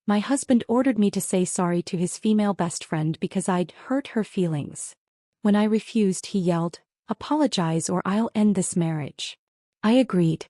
My husband ordered me to say sorry to his female best friend because I'd hurt her feelings. When I refused, he yelled, "Apologize or I'll end this marriage." I agreed.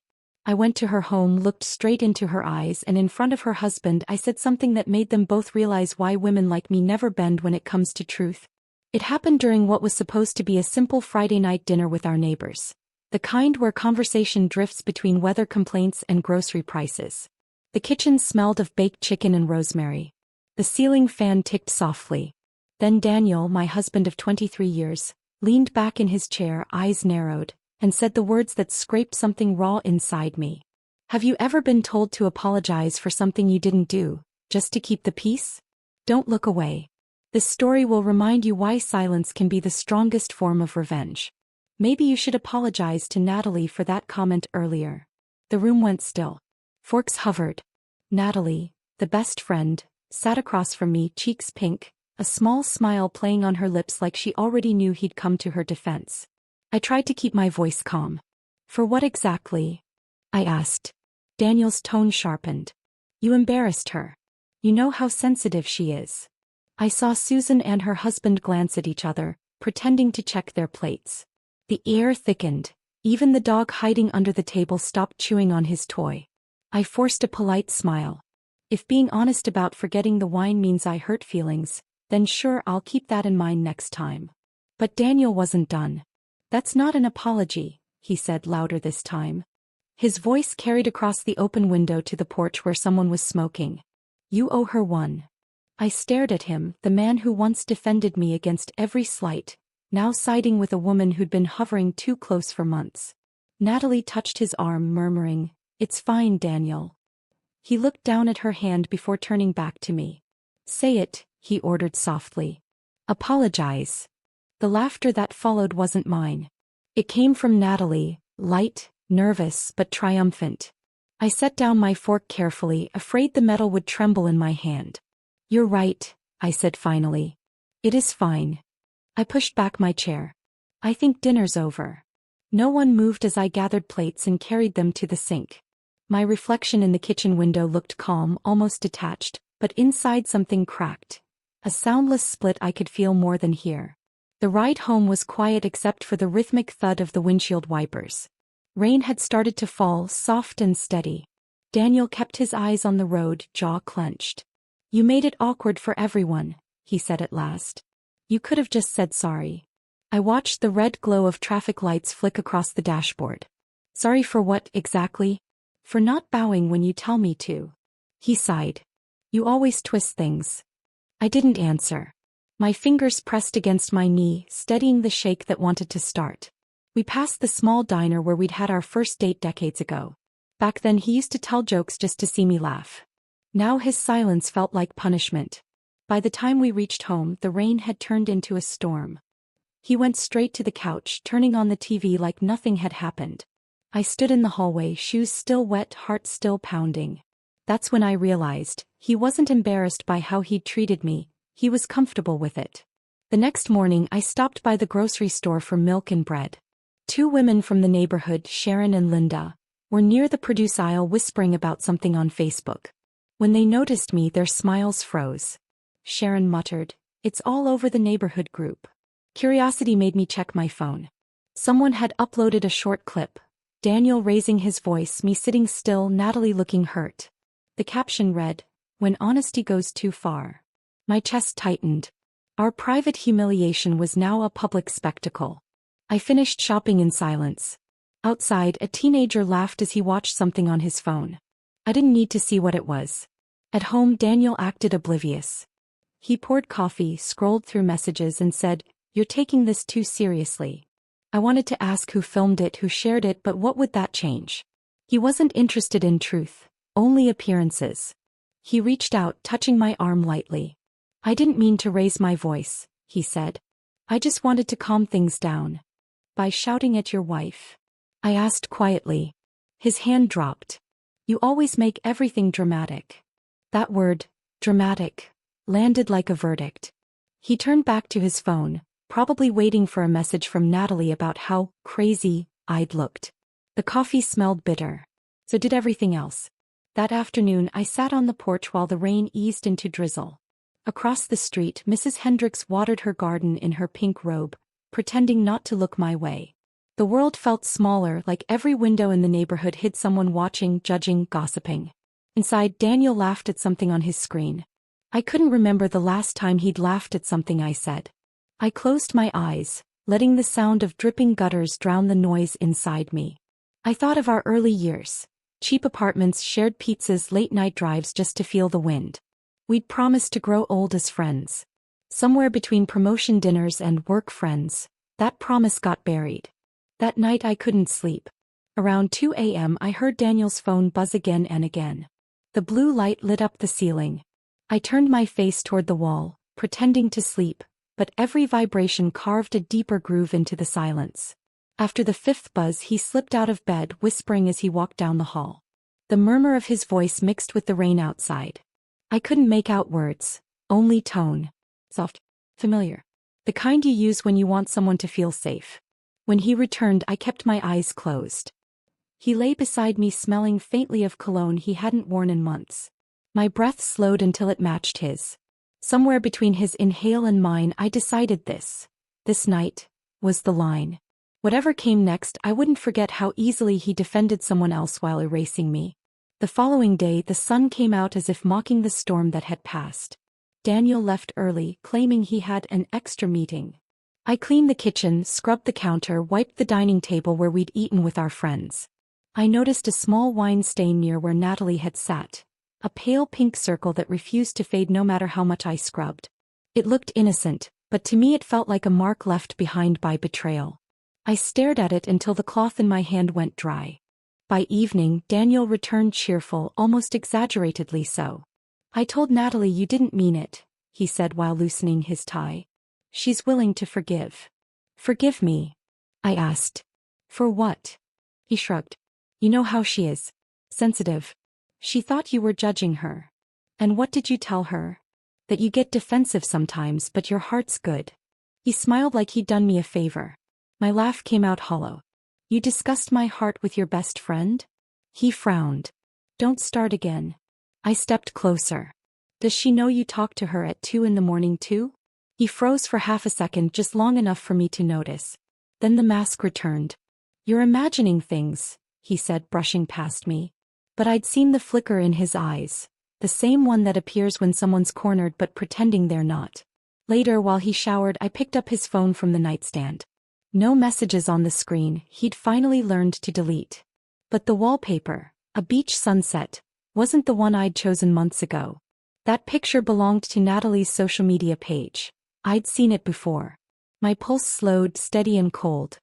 I went to her home, looked straight into her eyes, and in front of her husband I said something that made them both realize why women like me never bend when it comes to truth. It happened during what was supposed to be a simple Friday night dinner with our neighbors. The kind where conversation drifts between weather complaints and grocery prices. The kitchen smelled of baked chicken and rosemary. The ceiling fan ticked softly. Then Daniel, my husband of 23 years, leaned back in his chair, eyes narrowed, and said the words that scraped something raw inside me. "Have you ever been told to apologize for something you didn't do, just to keep the peace? Don't look away. This story will remind you why silence can be the strongest form of revenge. Maybe you should apologize to Natalie for that comment earlier." The room went still. Forks hovered. Natalie, the best friend, sat across from me, cheeks pink, a small smile playing on her lips like she already knew he'd come to her defense. I tried to keep my voice calm. "For what exactly?" I asked. Daniel's tone sharpened. "You embarrassed her. You know how sensitive she is." I saw Susan and her husband glance at each other, pretending to check their plates. The air thickened. Even the dog hiding under the table stopped chewing on his toy. I forced a polite smile. "If being honest about forgetting the wine means I hurt feelings, then sure, I'll keep that in mind next time." But Daniel wasn't done. "That's not an apology," he said louder this time. His voice carried across the open window to the porch where someone was smoking. "You owe her one." I stared at him, the man who once defended me against every slight, now siding with a woman who'd been hovering too close for months. Natalie touched his arm, murmuring, "It's fine, Daniel." He looked down at her hand before turning back to me. "Say it," he ordered softly. "Apologize." The laughter that followed wasn't mine. It came from Natalie, light, nervous, but triumphant. I set down my fork carefully, afraid the metal would tremble in my hand. "You're right," I said finally. "It is fine." I pushed back my chair. "I think dinner's over." No one moved as I gathered plates and carried them to the sink. My reflection in the kitchen window looked calm, almost detached, but inside something cracked. A soundless split I could feel more than hear. The ride home was quiet except for the rhythmic thud of the windshield wipers. Rain had started to fall, soft and steady. Daniel kept his eyes on the road, jaw clenched. "You made it awkward for everyone," he said at last. "You could have just said sorry." I watched the red glow of traffic lights flick across the dashboard. "Sorry for what, exactly?" "For not bowing when you tell me to." He sighed. "You always twist things." I didn't answer. My fingers pressed against my knee, steadying the shake that wanted to start. We passed the small diner where we'd had our first date decades ago. Back then he used to tell jokes just to see me laugh. Now his silence felt like punishment. By the time we reached home, the rain had turned into a storm. He went straight to the couch, turning on the TV like nothing had happened. I stood in the hallway, shoes still wet, heart still pounding. That's when I realized, he wasn't embarrassed by how he'd treated me, he was comfortable with it. The next morning I stopped by the grocery store for milk and bread. 2 women from the neighborhood, Sharon and Linda, were near the produce aisle whispering about something on Facebook. When they noticed me, their smiles froze. Sharon muttered, "It's all over the neighborhood group." Curiosity made me check my phone. Someone had uploaded a short clip. Daniel raising his voice, me sitting still, Natalie looking hurt. The caption read, "When honesty goes too far." My chest tightened. Our private humiliation was now a public spectacle. I finished shopping in silence. Outside, a teenager laughed as he watched something on his phone. I didn't need to see what it was. At home, Daniel acted oblivious. He poured coffee, scrolled through messages and said, "You're taking this too seriously." I wanted to ask who filmed it, who shared it, but what would that change? He wasn't interested in truth, only appearances. He reached out, touching my arm lightly. "I didn't mean to raise my voice," he said. "I just wanted to calm things down." "By shouting at your wife?" I asked quietly. His hand dropped. "You always make everything dramatic." That word, dramatic, landed like a verdict. He turned back to his phone, probably waiting for a message from Natalie about how crazy I'd looked. The coffee smelled bitter. So did everything else. That afternoon I sat on the porch while the rain eased into drizzle. Across the street, Mrs. Hendricks watered her garden in her pink robe, pretending not to look my way. The world felt smaller, like every window in the neighborhood hid someone watching, judging, gossiping. Inside, Daniel laughed at something on his screen. I couldn't remember the last time he'd laughed at something I said. I closed my eyes, letting the sound of dripping gutters drown the noise inside me. I thought of our early years. Cheap apartments, shared pizzas, late-night drives just to feel the wind. We'd promised to grow old as friends. Somewhere between promotion dinners and work friends, that promise got buried. That night I couldn't sleep. Around 2 a.m. I heard Daniel's phone buzz again and again. The blue light lit up the ceiling. I turned my face toward the wall, pretending to sleep, but every vibration carved a deeper groove into the silence. After the fifth buzz, he slipped out of bed, whispering as he walked down the hall. The murmur of his voice mixed with the rain outside. I couldn't make out words, only tone. Soft, familiar. The kind you use when you want someone to feel safe. When he returned, I kept my eyes closed. He lay beside me, smelling faintly of cologne he hadn't worn in months. My breath slowed until it matched his. Somewhere between his inhale and mine, I decided this night, was the line. Whatever came next, I wouldn't forget how easily he defended someone else while erasing me. The following day, the sun came out as if mocking the storm that had passed. Daniel left early, claiming he had an extra meeting. I cleaned the kitchen, scrubbed the counter, wiped the dining table where we'd eaten with our friends. I noticed a small wine stain near where Natalie had sat. A pale pink circle that refused to fade no matter how much I scrubbed. It looked innocent, but to me it felt like a mark left behind by betrayal. I stared at it until the cloth in my hand went dry. By evening, Daniel returned cheerful, almost exaggeratedly so. I told Natalie you didn't mean it, he said while loosening his tie. She's willing to forgive. Forgive me? I asked. For what? He shrugged. You know how she is. Sensitive. She thought you were judging her. And what did you tell her? That you get defensive sometimes, but your heart's good. He smiled like he'd done me a favor. My laugh came out hollow. You discussed my heart with your best friend? He frowned. Don't start again. I stepped closer. Does she know you talked to her at 2 a.m. too? He froze for half a second, just long enough for me to notice. Then the mask returned. You're imagining things, he said, brushing past me. But I'd seen the flicker in his eyes, the same one that appears when someone's cornered but pretending they're not. Later, while he showered, I picked up his phone from the nightstand. No messages on the screen, he'd finally learned to delete. But the wallpaper, a beach sunset, wasn't the one I'd chosen months ago. That picture belonged to Natalie's social media page. I'd seen it before. My pulse slowed, steady and cold.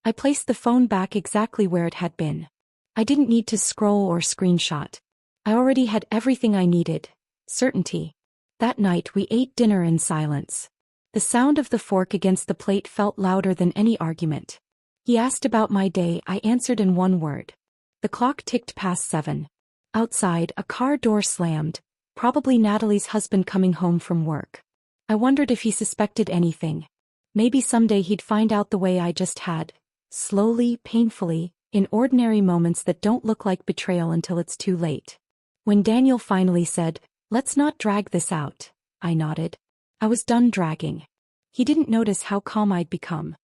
I placed the phone back exactly where it had been. I didn't need to scroll or screenshot. I already had everything I needed. Certainty. That night we ate dinner in silence. The sound of the fork against the plate felt louder than any argument. He asked about my day, I answered in one word. The clock ticked past 7. Outside, a car door slammed, probably Natalie's husband coming home from work. I wondered if he suspected anything. Maybe someday he'd find out the way I just had. Slowly, painfully, in ordinary moments that don't look like betrayal until it's too late. When Daniel finally said, "Let's not drag this out," I nodded. I was done dragging. He didn't notice how calm I'd become.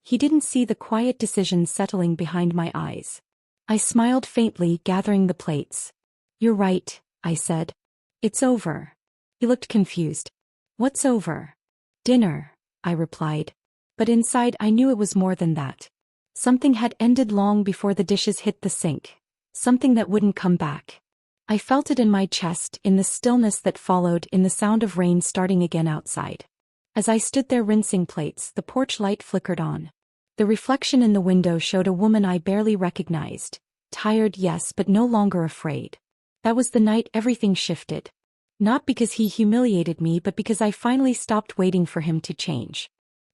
He didn't see the quiet decision settling behind my eyes. I smiled faintly, gathering the plates. "You're right," I said. "It's over." He looked confused. "What's over?" "Dinner," I replied. But inside I knew it was more than that. Something had ended long before the dishes hit the sink. Something that wouldn't come back. I felt it in my chest, in the stillness that followed, in the sound of rain starting again outside. As I stood there rinsing plates, the porch light flickered on. The reflection in the window showed a woman I barely recognized. Tired, yes, but no longer afraid. That was the night everything shifted. Not because he humiliated me, but because I finally stopped waiting for him to change.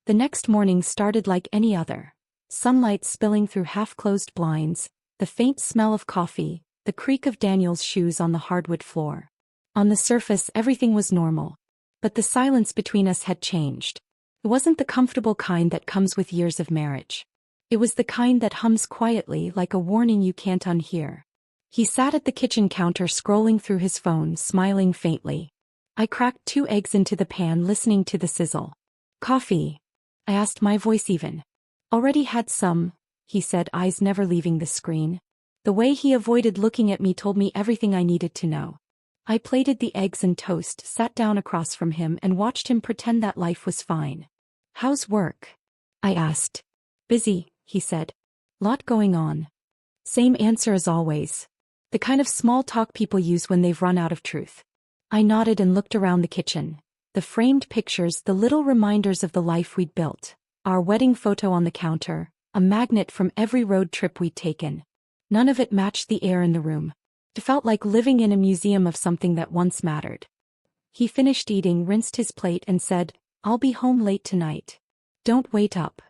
The next morning started like any other. Sunlight spilling through half-closed blinds, the faint smell of coffee, the creak of Daniel's shoes on the hardwood floor. On the surface, everything was normal. But the silence between us had changed. It wasn't the comfortable kind that comes with years of marriage. It was the kind that hums quietly, like a warning you can't unhear. He sat at the kitchen counter scrolling through his phone, smiling faintly. I cracked 2 eggs into the pan, listening to the sizzle. Coffee? I asked, my voice even. Already had some, he said, eyes never leaving the screen. The way he avoided looking at me told me everything I needed to know. I plated the eggs and toast, sat down across from him and watched him pretend that life was fine. How's work? I asked. Busy, he said. Lot going on. Same answer as always. The kind of small talk people use when they've run out of truth. I nodded and looked around the kitchen. The framed pictures, the little reminders of the life we'd built. Our wedding photo on the counter, a magnet from every road trip we'd taken. None of it matched the air in the room. It felt like living in a museum of something that once mattered. He finished eating, rinsed his plate and said, I'll be home late tonight. Don't wait up.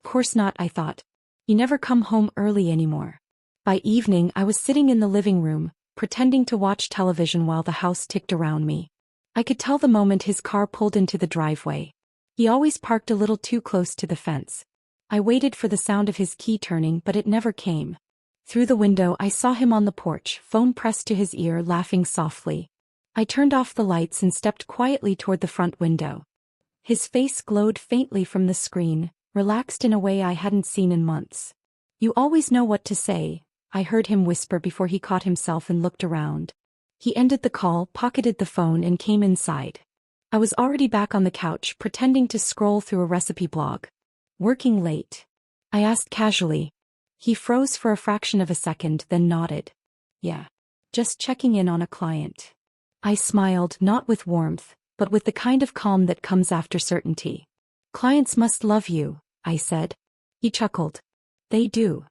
Of course not, I thought. You never come home early anymore. By evening I was sitting in the living room, pretending to watch television while the house ticked around me. I could tell the moment his car pulled into the driveway. He always parked a little too close to the fence. I waited for the sound of his key turning, but it never came. Through the window I saw him on the porch, phone pressed to his ear, laughing softly. I turned off the lights and stepped quietly toward the front window. His face glowed faintly from the screen, relaxed in a way I hadn't seen in months. You always know what to say, I heard him whisper before he caught himself and looked around. He ended the call, pocketed the phone and came inside. I was already back on the couch, pretending to scroll through a recipe blog. Working late? I asked casually. He froze for a fraction of a second, then nodded. Yeah. Just checking in on a client. I smiled, not with warmth, but with the kind of calm that comes after certainty. Clients must love you, I said. He chuckled. They do.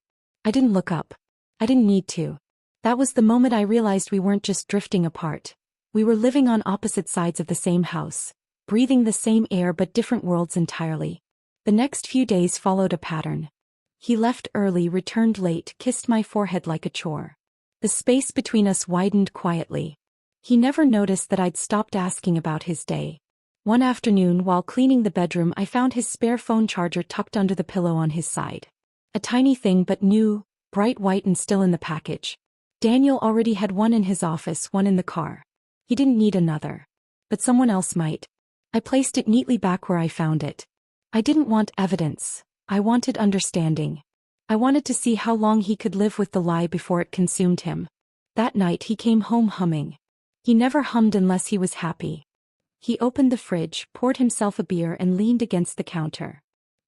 I didn't look up. I didn't need to. That was the moment I realized we weren't just drifting apart. We were living on opposite sides of the same house, breathing the same air but different worlds entirely. The next few days followed a pattern. He left early, returned late, kissed my forehead like a chore. The space between us widened quietly. He never noticed that I'd stopped asking about his day. One afternoon, while cleaning the bedroom, I found his spare phone charger tucked under the pillow on his side. A tiny thing but new, bright white and still in the package. Daniel already had one in his office, one in the car. He didn't need another. But someone else might. I placed it neatly back where I found it. I didn't want evidence. I wanted understanding. I wanted to see how long he could live with the lie before it consumed him. That night he came home humming. He never hummed unless he was happy. He opened the fridge, poured himself a beer and leaned against the counter.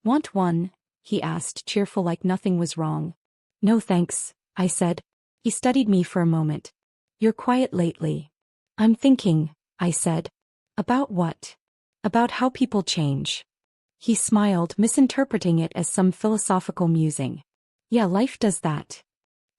Want one? He asked, cheerful like nothing was wrong. No thanks, I said. He studied me for a moment. You're quiet lately. I'm thinking, I said. About what? About how people change. He smiled, misinterpreting it as some philosophical musing. Yeah, life does that.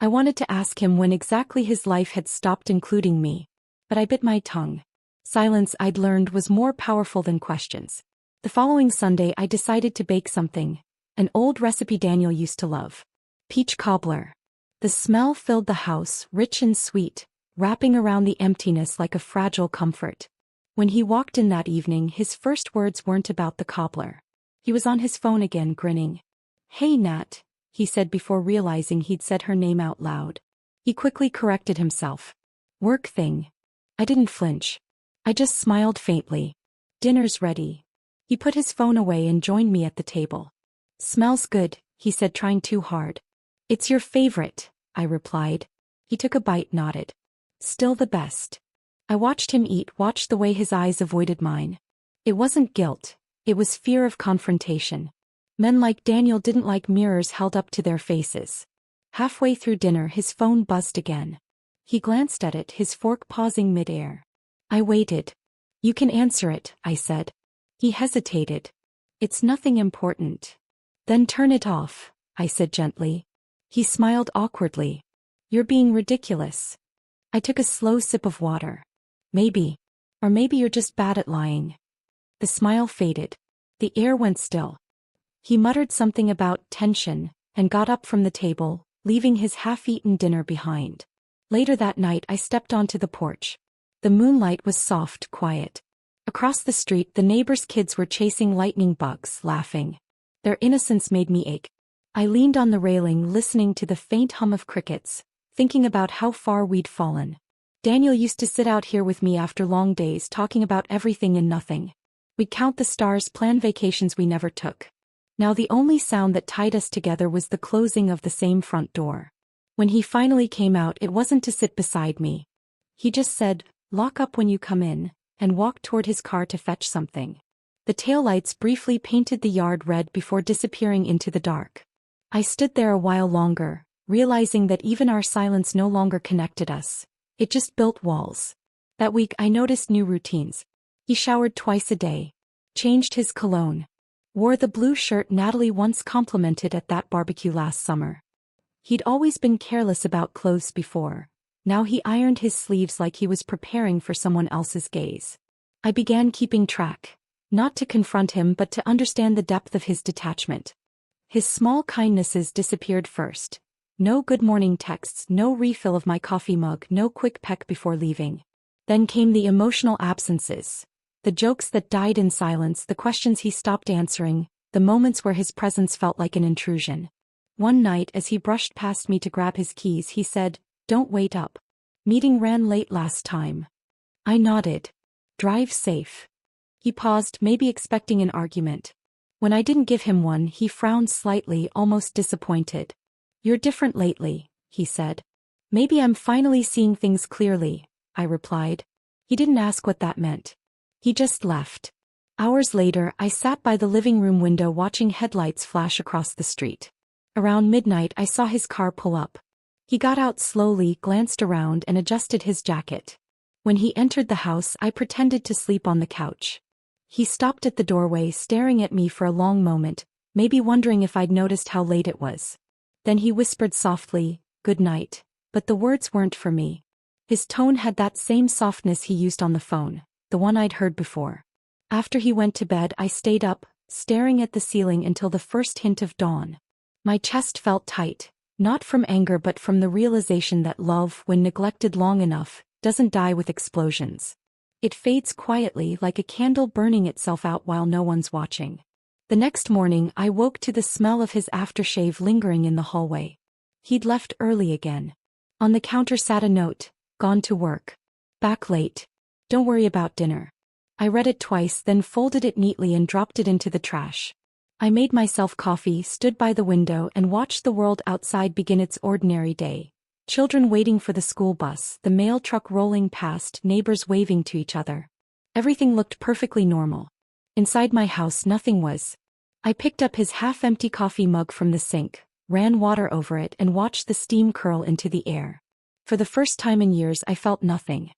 I wanted to ask him when exactly his life had stopped including me. But I bit my tongue. Silence, I'd learned, was more powerful than questions. The following Sunday I decided to bake something. An old recipe Daniel used to love. Peach cobbler. The smell filled the house, rich and sweet, wrapping around the emptiness like a fragile comfort. When he walked in that evening, his first words weren't about the cobbler. He was on his phone again, grinning. Hey Nat, he said before realizing he'd said her name out loud. He quickly corrected himself. Work thing. I didn't flinch. I just smiled faintly. Dinner's ready. He put his phone away and joined me at the table. Smells good, he said, trying too hard. It's your favorite, I replied. He took a bite, nodded. Still the best. I watched him eat, watched the way his eyes avoided mine. It wasn't guilt. It was fear of confrontation. Men like Daniel didn't like mirrors held up to their faces. Halfway through dinner his phone buzzed again. He glanced at it, his fork pausing mid-air. I waited. You can answer it, I said. He hesitated. It's nothing important. Then turn it off, I said gently. He smiled awkwardly. You're being ridiculous. I took a slow sip of water. Maybe. Or maybe you're just bad at lying. The smile faded. The air went still. He muttered something about tension and got up from the table, leaving his half-eaten dinner behind. Later that night I stepped onto the porch. The moonlight was soft, quiet. Across the street the neighbors' kids were chasing lightning bugs, laughing. Their innocence made me ache. I leaned on the railing, listening to the faint hum of crickets, thinking about how far we'd fallen. Daniel used to sit out here with me after long days talking about everything and nothing. We'd count the stars, plan vacations we never took. Now the only sound that tied us together was the closing of the same front door. When he finally came out, it wasn't to sit beside me. He just said, "Lock up when you come in," and walked toward his car to fetch something. The taillights briefly painted the yard red before disappearing into the dark. I stood there a while longer, realizing that even our silence no longer connected us. It just built walls. That week I noticed new routines. He showered twice a day, changed his cologne, wore the blue shirt Natalie once complimented at that barbecue last summer. He'd always been careless about clothes before. Now he ironed his sleeves like he was preparing for someone else's gaze. I began keeping track, not to confront him but to understand the depth of his detachment. His small kindnesses disappeared first. No good morning texts, no refill of my coffee mug, no quick peck before leaving. Then came the emotional absences. The jokes that died in silence, the questions he stopped answering, the moments where his presence felt like an intrusion. One night as he brushed past me to grab his keys, he said, "Don't wait up. Meeting ran late last time." I nodded. "Drive safe." He paused, maybe expecting an argument. When I didn't give him one, he frowned slightly, almost disappointed. "You're different lately," he said. "Maybe I'm finally seeing things clearly," I replied. He didn't ask what that meant. He just left. Hours later, I sat by the living room window watching headlights flash across the street. Around midnight, I saw his car pull up. He got out slowly, glanced around, and adjusted his jacket. When he entered the house, I pretended to sleep on the couch. He stopped at the doorway, staring at me for a long moment, maybe wondering if I'd noticed how late it was. Then he whispered softly, "Good night," but the words weren't for me. His tone had that same softness he used on the phone, the one I'd heard before. After he went to bed, I stayed up, staring at the ceiling until the first hint of dawn. My chest felt tight, not from anger but from the realization that love, when neglected long enough, doesn't die with explosions. It fades quietly like a candle burning itself out while no one's watching. The next morning, I woke to the smell of his aftershave lingering in the hallway. He'd left early again. On the counter sat a note, "Gone to work. Back late. Don't worry about dinner." I read it twice, then folded it neatly and dropped it into the trash. I made myself coffee, stood by the window, and watched the world outside begin its ordinary day. Children waiting for the school bus, the mail truck rolling past, neighbors waving to each other. Everything looked perfectly normal. Inside my house, nothing was. I picked up his half-empty coffee mug from the sink, ran water over it, and watched the steam curl into the air. For the first time in years, I felt nothing.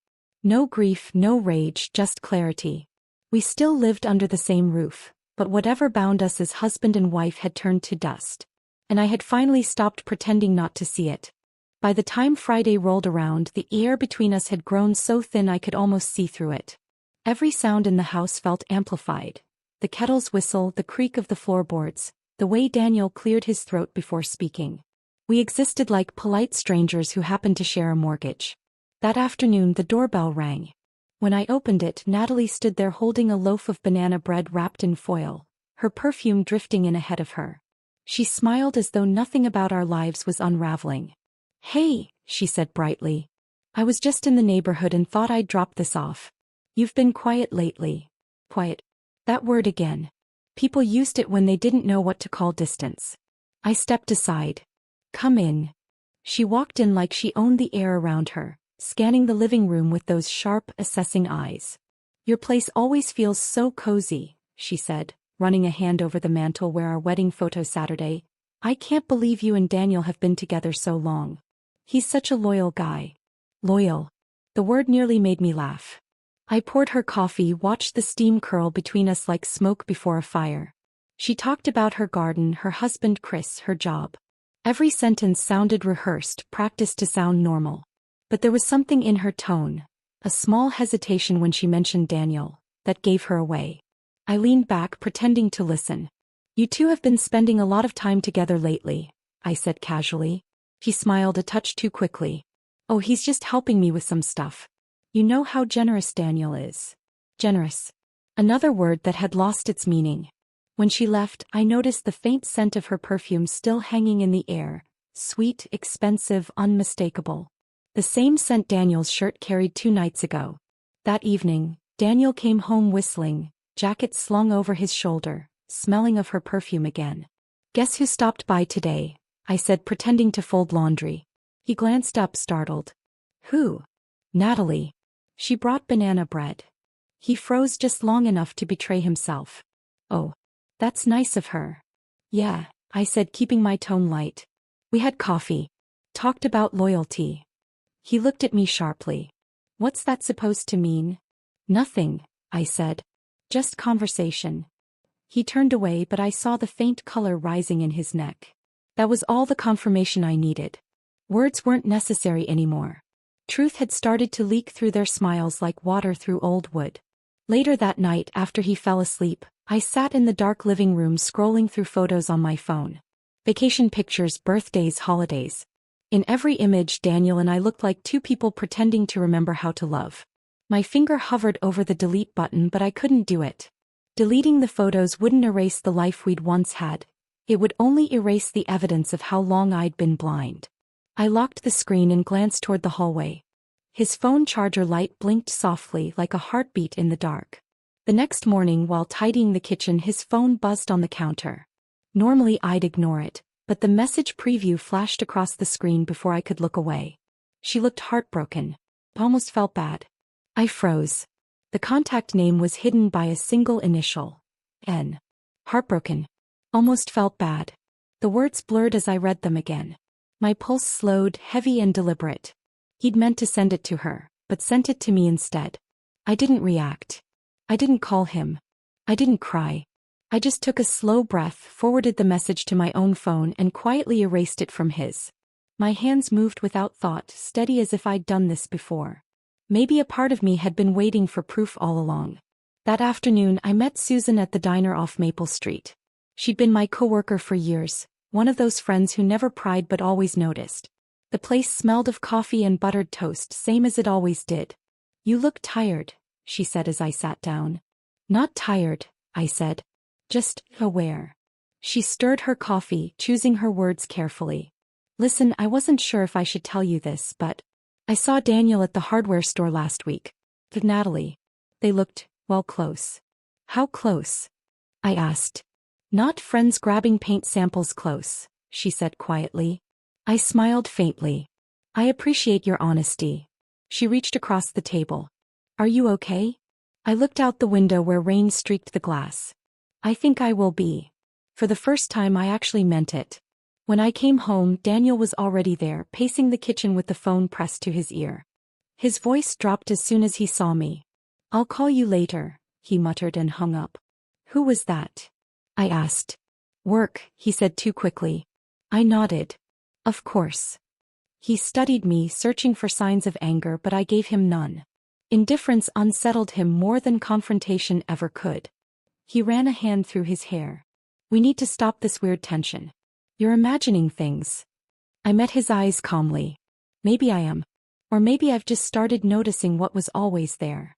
No grief, no rage, just clarity. We still lived under the same roof, but whatever bound us as husband and wife had turned to dust. And I had finally stopped pretending not to see it. By the time Friday rolled around, the air between us had grown so thin I could almost see through it. Every sound in the house felt amplified. The kettle's whistle, the creak of the floorboards, the way Daniel cleared his throat before speaking. We existed like polite strangers who happened to share a mortgage. That afternoon the doorbell rang. When I opened it, Natalie stood there holding a loaf of banana bread wrapped in foil, her perfume drifting in ahead of her. She smiled as though nothing about our lives was unraveling. "Hey," she said brightly. "I was just in the neighborhood and thought I'd drop this off. You've been quiet lately." Quiet. That word again. People used it when they didn't know what to call distance. I stepped aside. "Come in." She walked in like she owned the air around her, scanning the living room with those sharp, assessing eyes. "Your place always feels so cozy," she said, running a hand over the mantel where our wedding photo Saturday. "I can't believe you and Daniel have been together so long. He's such a loyal guy." Loyal. The word nearly made me laugh. I poured her coffee, watched the steam curl between us like smoke before a fire. She talked about her garden, her husband Chris, her job. Every sentence sounded rehearsed, practiced to sound normal. But there was something in her tone, a small hesitation when she mentioned Daniel, that gave her away. I leaned back, pretending to listen. "You two have been spending a lot of time together lately," I said casually. She smiled a touch too quickly. "Oh, he's just helping me with some stuff. You know how generous Daniel is." Generous. Another word that had lost its meaning. When she left, I noticed the faint scent of her perfume still hanging in the air, Sweet, expensive, unmistakable. The same scent Daniel's shirt carried 2 nights ago. That evening, Daniel came home whistling, jacket slung over his shoulder, smelling of her perfume again. "Guess who stopped by today?" I said, pretending to fold laundry. He glanced up, startled. "Who?" "Natalie. She brought banana bread." He froze just long enough to betray himself. "Oh. That's nice of her." "Yeah," I said, keeping my tone light. "We had coffee. Talked about loyalty." He looked at me sharply. "What's that supposed to mean?" "Nothing," I said. "Just conversation." He turned away, but I saw the faint color rising in his neck. That was all the confirmation I needed. Words weren't necessary anymore. Truth had started to leak through their smiles like water through old wood. Later that night, after he fell asleep, I sat in the dark living room scrolling through photos on my phone. Vacation pictures, birthdays, holidays. In every image, Daniel and I looked like two people pretending to remember how to love. My finger hovered over the delete button, but I couldn't do it. Deleting the photos wouldn't erase the life we'd once had. It would only erase the evidence of how long I'd been blind. I locked the screen and glanced toward the hallway. His phone charger light blinked softly like a heartbeat in the dark. The next morning, while tidying the kitchen, his phone buzzed on the counter. Normally I'd ignore it, but the message preview flashed across the screen before I could look away. She looked heartbroken. Almost felt bad. I froze. The contact name was hidden by a single initial. N. Heartbroken. Almost felt bad. The words blurred as I read them again. My pulse slowed, heavy and deliberate. He'd meant to send it to her, but sent it to me instead. I didn't react. I didn't call him. I didn't cry. I just took a slow breath, forwarded the message to my own phone and quietly erased it from his. My hands moved without thought, steady as if I'd done this before. Maybe a part of me had been waiting for proof all along. That afternoon I met Susan at the diner off Maple Street. She'd been my coworker for years, one of those friends who never pried but always noticed. The place smelled of coffee and buttered toast, same as it always did. "You look tired," she said as I sat down. "Not tired," I said. "Just aware." She stirred her coffee, choosing her words carefully. "Listen, I wasn't sure if I should tell you this, but I saw Daniel at the hardware store last week. With Natalie. They looked, well, close." "How close?" I asked. "Not friends grabbing paint samples close," she said quietly. I smiled faintly. "I appreciate your honesty." She reached across the table. "Are you okay?" I looked out the window where rain streaked the glass. "I think I will be." For the first time I actually meant it. When I came home, Daniel was already there, pacing the kitchen with the phone pressed to his ear. His voice dropped as soon as he saw me. "I'll call you later," he muttered and hung up. "Who was that?" I asked. "Work," he said too quickly. I nodded. "Of course." He studied me, searching for signs of anger, but I gave him none. Indifference unsettled him more than confrontation ever could. He ran a hand through his hair. "We need to stop this weird tension. You're imagining things." I met his eyes calmly. "Maybe I am. Or maybe I've just started noticing what was always there."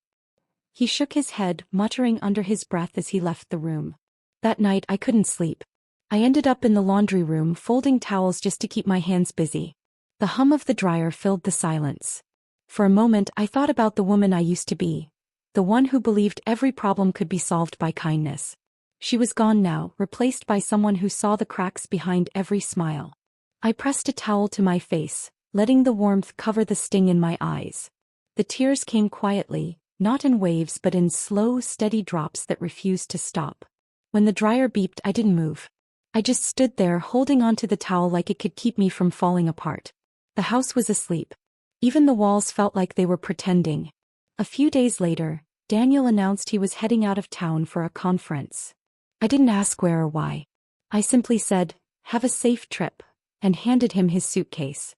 He shook his head, muttering under his breath as he left the room. That night I couldn't sleep. I ended up in the laundry room folding towels just to keep my hands busy. The hum of the dryer filled the silence. For a moment I thought about the woman I used to be, the one who believed every problem could be solved by kindness. She was gone now, replaced by someone who saw the cracks behind every smile. I pressed a towel to my face, letting the warmth cover the sting in my eyes. The tears came quietly, not in waves but in slow, steady drops that refused to stop. When the dryer beeped, I didn't move. I just stood there holding onto the towel like it could keep me from falling apart. The house was asleep. Even the walls felt like they were pretending. A few days later, Daniel announced he was heading out of town for a conference. I didn't ask where or why. I simply said, "Have a safe trip," and handed him his suitcase.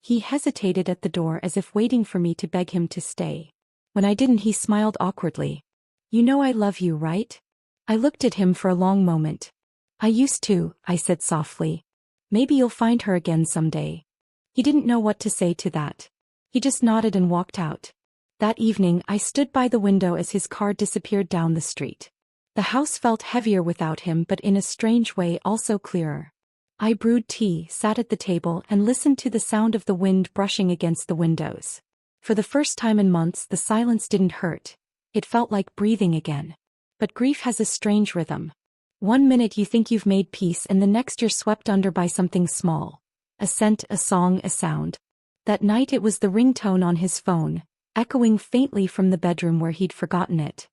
He hesitated at the door as if waiting for me to beg him to stay. When I didn't, he smiled awkwardly. "You know I love you, right?" I looked at him for a long moment. "I used to," I said softly. "Maybe you'll find her again someday." He didn't know what to say to that. He just nodded and walked out. That evening I stood by the window as his car disappeared down the street. The house felt heavier without him, but in a strange way also clearer. I brewed tea, sat at the table, and listened to the sound of the wind brushing against the windows. For the first time in months, the silence didn't hurt. It felt like breathing again. But grief has a strange rhythm. One minute you think you've made peace, and the next you're swept under by something small. A scent, a song, a sound. That night it was the ringtone on his phone, echoing faintly from the bedroom where he'd forgotten it.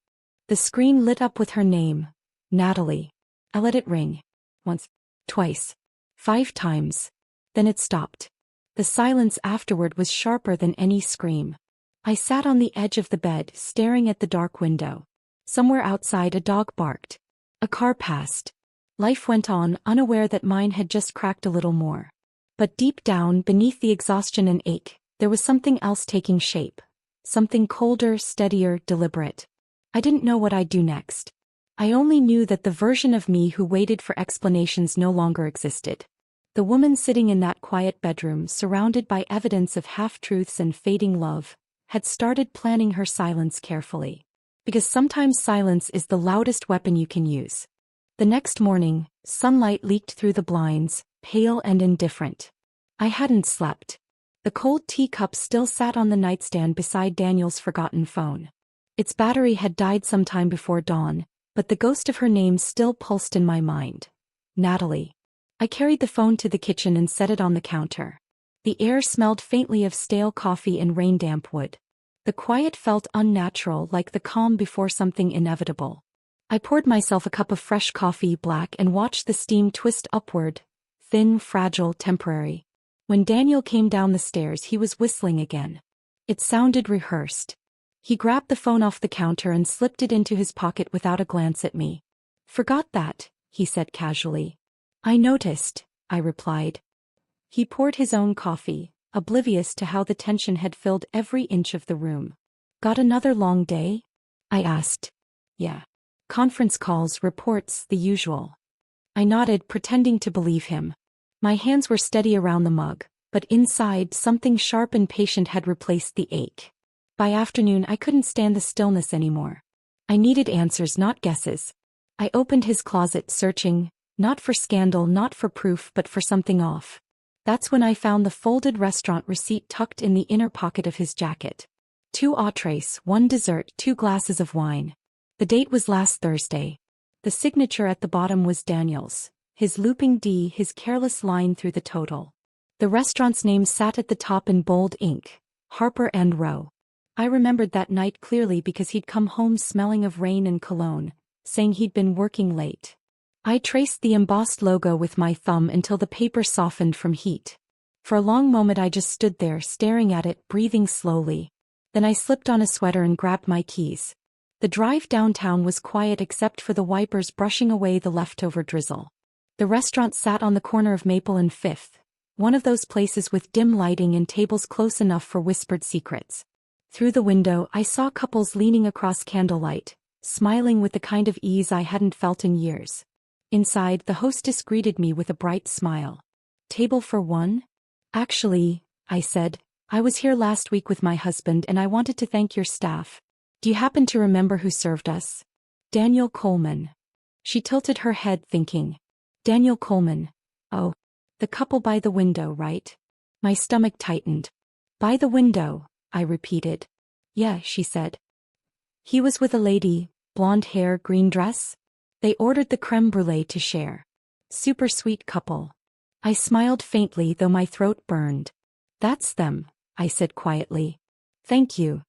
The screen lit up with her name, Natalie. I let it ring. Once, twice, 5 times. Then it stopped. The silence afterward was sharper than any scream. I sat on the edge of the bed, staring at the dark window. Somewhere outside a dog barked. A car passed. Life went on, unaware that mine had just cracked a little more. But deep down, beneath the exhaustion and ache, there was something else taking shape. Something colder, steadier, deliberate. I didn't know what I'd do next. I only knew that the version of me who waited for explanations no longer existed. The woman sitting in that quiet bedroom, surrounded by evidence of half-truths and fading love, had started planning her silence carefully. Because sometimes silence is the loudest weapon you can use. The next morning, sunlight leaked through the blinds, pale and indifferent. I hadn't slept. The cold teacup still sat on the nightstand beside Daniel's forgotten phone. Its battery had died sometime before dawn, but the ghost of her name still pulsed in my mind. Natalie. I carried the phone to the kitchen and set it on the counter. The air smelled faintly of stale coffee and rain-damp wood. The quiet felt unnatural, like the calm before something inevitable. I poured myself a cup of fresh coffee, black, and watched the steam twist upward, thin, fragile, temporary. When Daniel came down the stairs, he was whistling again. It sounded rehearsed. He grabbed the phone off the counter and slipped it into his pocket without a glance at me. "Forgot that," he said casually. "I noticed," I replied. He poured his own coffee, oblivious to how the tension had filled every inch of the room. "Got another long day?" I asked. "Yeah. Conference calls, reports, the usual." I nodded, pretending to believe him. My hands were steady around the mug, but inside something sharp and patient had replaced the ache. By afternoon I couldn't stand the stillness anymore. I needed answers, not guesses. I opened his closet, searching, not for scandal, not for proof, but for something off. That's when I found the folded restaurant receipt tucked in the inner pocket of his jacket. 2 entrees, 1 dessert, 2 glasses of wine. The date was last Thursday. The signature at the bottom was Daniel's, his looping D, his careless line through the total. The restaurant's name sat at the top in bold ink, Harper and Row. I remembered that night clearly because he'd come home smelling of rain and cologne, saying he'd been working late. I traced the embossed logo with my thumb until the paper softened from heat. For a long moment I just stood there, staring at it, breathing slowly. Then I slipped on a sweater and grabbed my keys. The drive downtown was quiet except for the wipers brushing away the leftover drizzle. The restaurant sat on the corner of Maple and Fifth, one of those places with dim lighting and tables close enough for whispered secrets. Through the window I saw couples leaning across candlelight, smiling with the kind of ease I hadn't felt in years. Inside, the hostess greeted me with a bright smile. "Table for 1? "Actually," I said, "I was here last week with my husband and I wanted to thank your staff. Do you happen to remember who served us?" "Daniel Coleman." She tilted her head, thinking. "Daniel Coleman. Oh, the couple by the window, right?" My stomach tightened. "By the window," I repeated. "Yeah," she said. "He was with a lady, blonde hair, green dress? They ordered the creme brulee to share. Super sweet couple." I smiled faintly, though my throat burned. "That's them," I said quietly. "Thank you."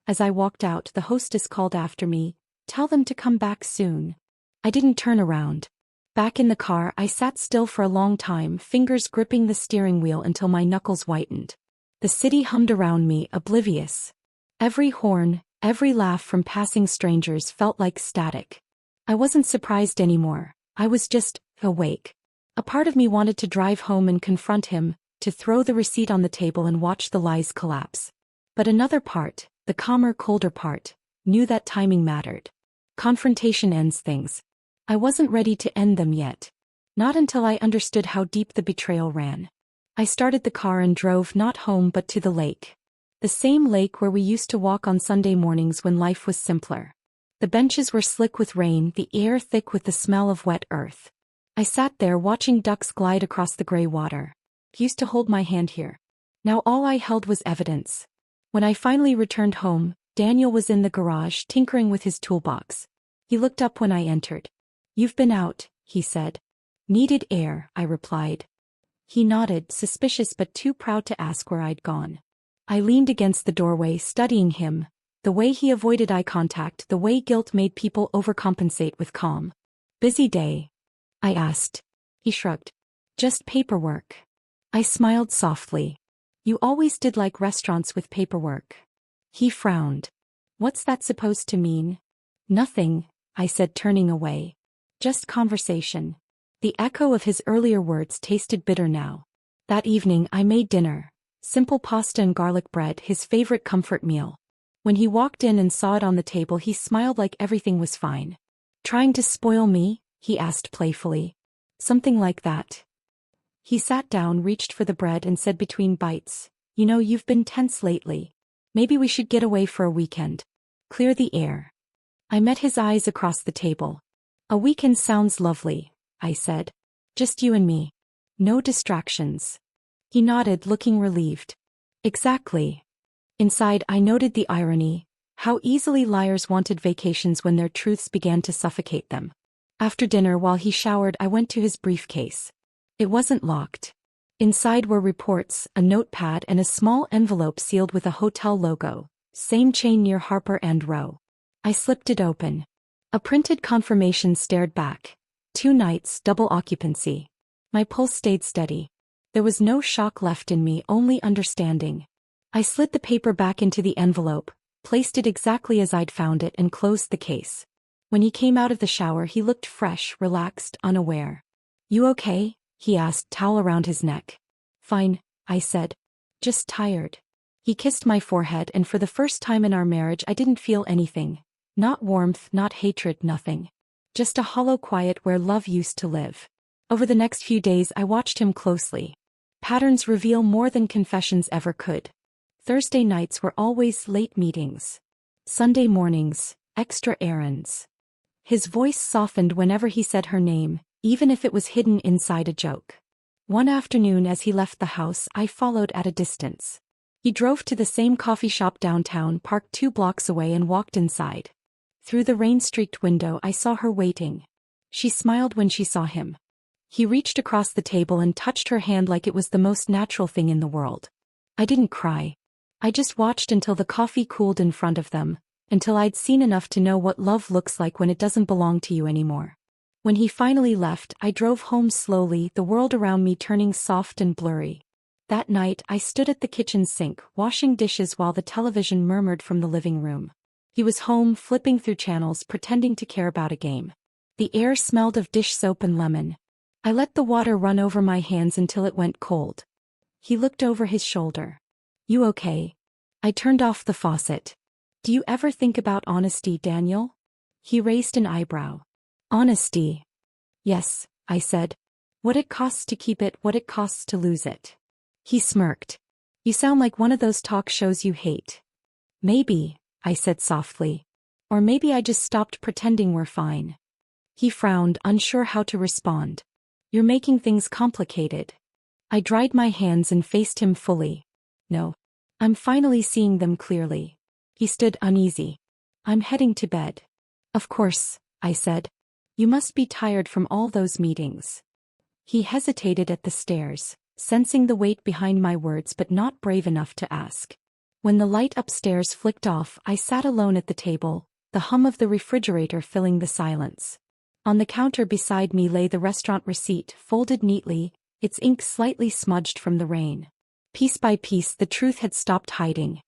As I walked out, the hostess called after me, "Tell them to come back soon." I didn't turn around. Back in the car, I sat still for a long time, fingers gripping the steering wheel until my knuckles whitened. The city hummed around me, oblivious. Every horn, every laugh from passing strangers felt like static. I wasn't surprised anymore. I was just awake. A part of me wanted to drive home and confront him, to throw the receipt on the table and watch the lies collapse. But another part, the calmer, colder part, knew that timing mattered. Confrontation ends things. I wasn't ready to end them yet. Not until I understood how deep the betrayal ran. I started the car and drove not home but to the lake. The same lake where we used to walk on Sunday mornings when life was simpler. The benches were slick with rain, the air thick with the smell of wet earth. I sat there watching ducks glide across the gray water. He used to hold my hand here. Now all I held was evidence. When I finally returned home, Daniel was in the garage tinkering with his toolbox. He looked up when I entered. "You've been out," he said. "Needed air," I replied. He nodded, suspicious but too proud to ask where I'd gone. I leaned against the doorway studying him, the way he avoided eye contact, the way guilt made people overcompensate with calm. "Busy day?" I asked. He shrugged. "Just paperwork." I smiled softly. "You always did like restaurants with paperwork." He frowned. "What's that supposed to mean?" "Nothing," I said, turning away. "Just conversation." The echo of his earlier words tasted bitter now. That evening I made dinner. Simple pasta and garlic bread, his favorite comfort meal. When he walked in and saw it on the table, he smiled like everything was fine. "Trying to spoil me?" he asked playfully. "Something like that." He sat down, reached for the bread and said between bites, "You know, you've been tense lately. Maybe we should get away for a weekend. Clear the air." I met his eyes across the table. "A weekend sounds lovely," I said. "Just you and me. No distractions." He nodded, looking relieved. "Exactly." Inside I noted the irony, how easily liars wanted vacations when their truths began to suffocate them. After dinner, while he showered, I went to his briefcase. It wasn't locked. Inside were reports, a notepad and a small envelope sealed with a hotel logo, same chain near Harper and Row. I slipped it open. A printed confirmation stared back. 2 nights, double occupancy. My pulse stayed steady. There was no shock left in me, only understanding. I slid the paper back into the envelope, placed it exactly as I'd found it and closed the case. When he came out of the shower, he looked fresh, relaxed, unaware. "You okay?" he asked, towel around his neck. "Fine," I said. "Just tired." He kissed my forehead, and for the first time in our marriage I didn't feel anything. Not warmth, not hatred, nothing. Just a hollow quiet where love used to live. Over the next few days I watched him closely. Patterns reveal more than confessions ever could. Thursday nights were always late meetings. Sunday mornings, extra errands. His voice softened whenever he said her name, even if it was hidden inside a joke. One afternoon as he left the house, I followed at a distance. He drove to the same coffee shop downtown, parked 2 blocks away and walked inside. Through the rain-streaked window I saw her waiting. She smiled when she saw him. He reached across the table and touched her hand like it was the most natural thing in the world. I didn't cry. I just watched until the coffee cooled in front of them, until I'd seen enough to know what love looks like when it doesn't belong to you anymore. When he finally left, I drove home slowly, the world around me turning soft and blurry. That night, I stood at the kitchen sink, washing dishes while the television murmured from the living room. He was home, flipping through channels, pretending to care about a game. The air smelled of dish soap and lemon. I let the water run over my hands until it went cold. He looked over his shoulder. "You okay?" I turned off the faucet. "Do you ever think about honesty, Daniel?" He raised an eyebrow. "Honesty?" "Yes," I said. "What it costs to keep it, what it costs to lose it." He smirked. "You sound like one of those talk shows you hate." "Maybe," I said softly. "Or maybe I just stopped pretending we're fine." He frowned, unsure how to respond. "You're making things complicated." I dried my hands and faced him fully. "No. I'm finally seeing them clearly." He stood uneasy. "I'm heading to bed." "Of course," I said. "You must be tired from all those meetings." He hesitated at the stairs, sensing the weight behind my words but not brave enough to ask. When the light upstairs flicked off, I sat alone at the table, the hum of the refrigerator filling the silence. On the counter beside me lay the restaurant receipt, folded neatly, its ink slightly smudged from the rain. Piece by piece the truth had stopped hiding.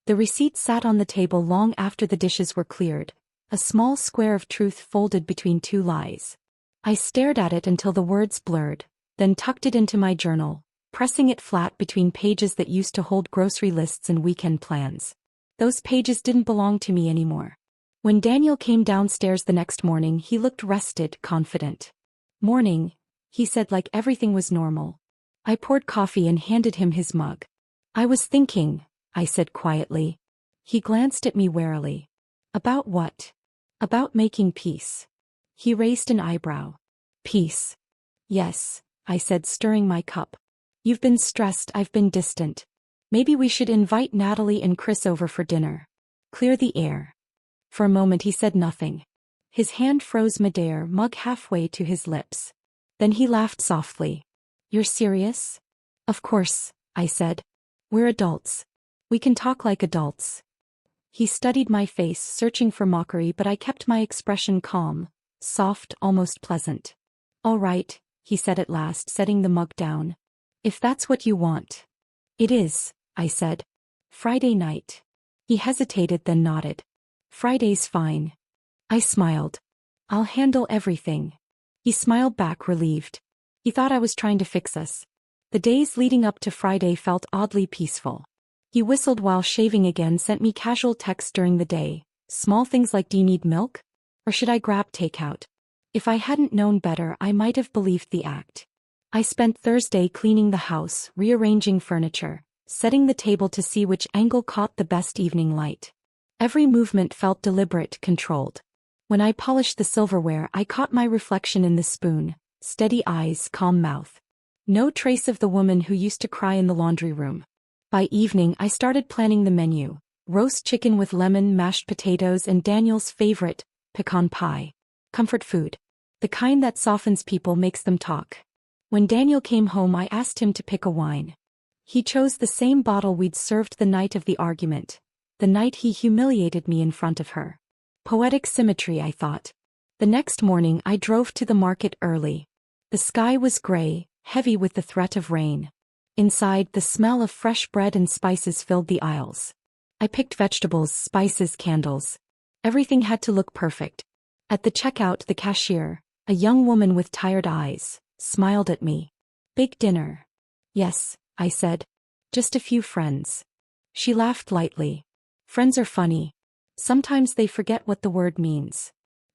The receipt sat on the table long after the dishes were cleared, a small square of truth folded between 2 lies. I stared at it until the words blurred, then tucked it into my journal, pressing it flat between pages that used to hold grocery lists and weekend plans. Those pages didn't belong to me anymore. When Daniel came downstairs the next morning, he looked rested, confident. "Morning," he said like everything was normal. I poured coffee and handed him his mug. "I was thinking," I said quietly. He glanced at me warily. "About what?" "About making peace." He raised an eyebrow. "Peace. Yes, I said, stirring my cup. You've been stressed, I've been distant. Maybe we should invite Natalie and Chris over for dinner. Clear the air. For a moment he said nothing. His hand froze midair, mug halfway to his lips. Then he laughed softly. You're serious? Of course, I said. We're adults. We can talk like adults. He studied my face, searching for mockery, but I kept my expression calm, soft, almost pleasant. All right, he said at last, setting the mug down. If that's what you want. It is, I said. Friday night. He hesitated, then nodded. Friday's fine. I smiled. I'll handle everything. He smiled back, relieved. He thought I was trying to fix us. The days leading up to Friday felt oddly peaceful. He whistled while shaving again, sent me casual texts during the day. Small things like, do you need milk? Or should I grab takeout? If I hadn't known better, I might have believed the act. I spent Thursday cleaning the house, rearranging furniture, setting the table to see which angle caught the best evening light. Every movement felt deliberate, controlled. When I polished the silverware, I caught my reflection in the spoon, steady eyes, calm mouth. No trace of the woman who used to cry in the laundry room. By evening, I started planning the menu: roast chicken with lemon, mashed potatoes, and Daniel's favorite, pecan pie. Comfort food. The kind that softens people, makes them talk. When Daniel came home, I asked him to pick a wine. He chose the same bottle we'd served the night of the argument, the night he humiliated me in front of her. Poetic symmetry, I thought. The next morning, I drove to the market early. The sky was gray, heavy with the threat of rain. Inside, the smell of fresh bread and spices filled the aisles. I picked vegetables, spices, candles. Everything had to look perfect. At the checkout, the cashier, a young woman with tired eyes, smiled at me. Big dinner. Yes, I said. Just a few friends. She laughed lightly. Friends are funny. Sometimes they forget what the word means.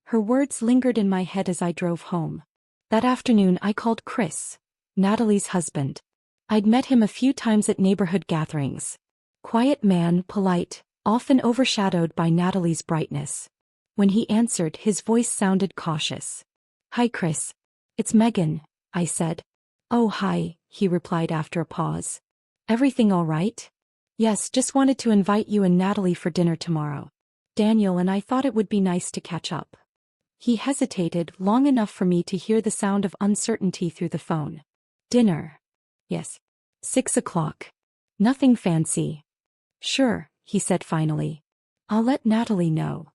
Her words lingered in my head as I drove home. That afternoon I called Chris, Natalie's husband. I'd met him a few times at neighborhood gatherings. Quiet man, polite, often overshadowed by Natalie's brightness. When he answered, his voice sounded cautious. Hi Chris. It's Megan, I said. Oh hi, he replied after a pause. Everything all right? Yes, just wanted to invite you and Natalie for dinner tomorrow. Daniel and I thought it would be nice to catch up. He hesitated long enough for me to hear the sound of uncertainty through the phone. Dinner. Yes. 6 o'clock. Nothing fancy. Sure, he said finally. I'll let Natalie know.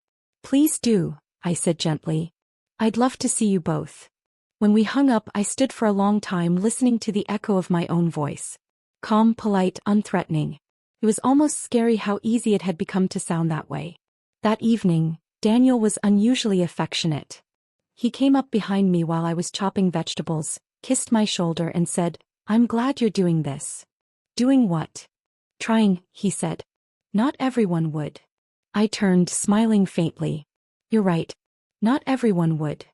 Please do, I said gently. I'd love to see you both. When we hung up, I stood for a long time listening to the echo of my own voice. Calm, polite, unthreatening. It was almost scary how easy it had become to sound that way. That evening, Daniel was unusually affectionate. He came up behind me while I was chopping vegetables, kissed my shoulder and said, I'm glad you're doing this. Doing what? Trying, he said. Not everyone would. I turned, smiling faintly. You're right. Not everyone would.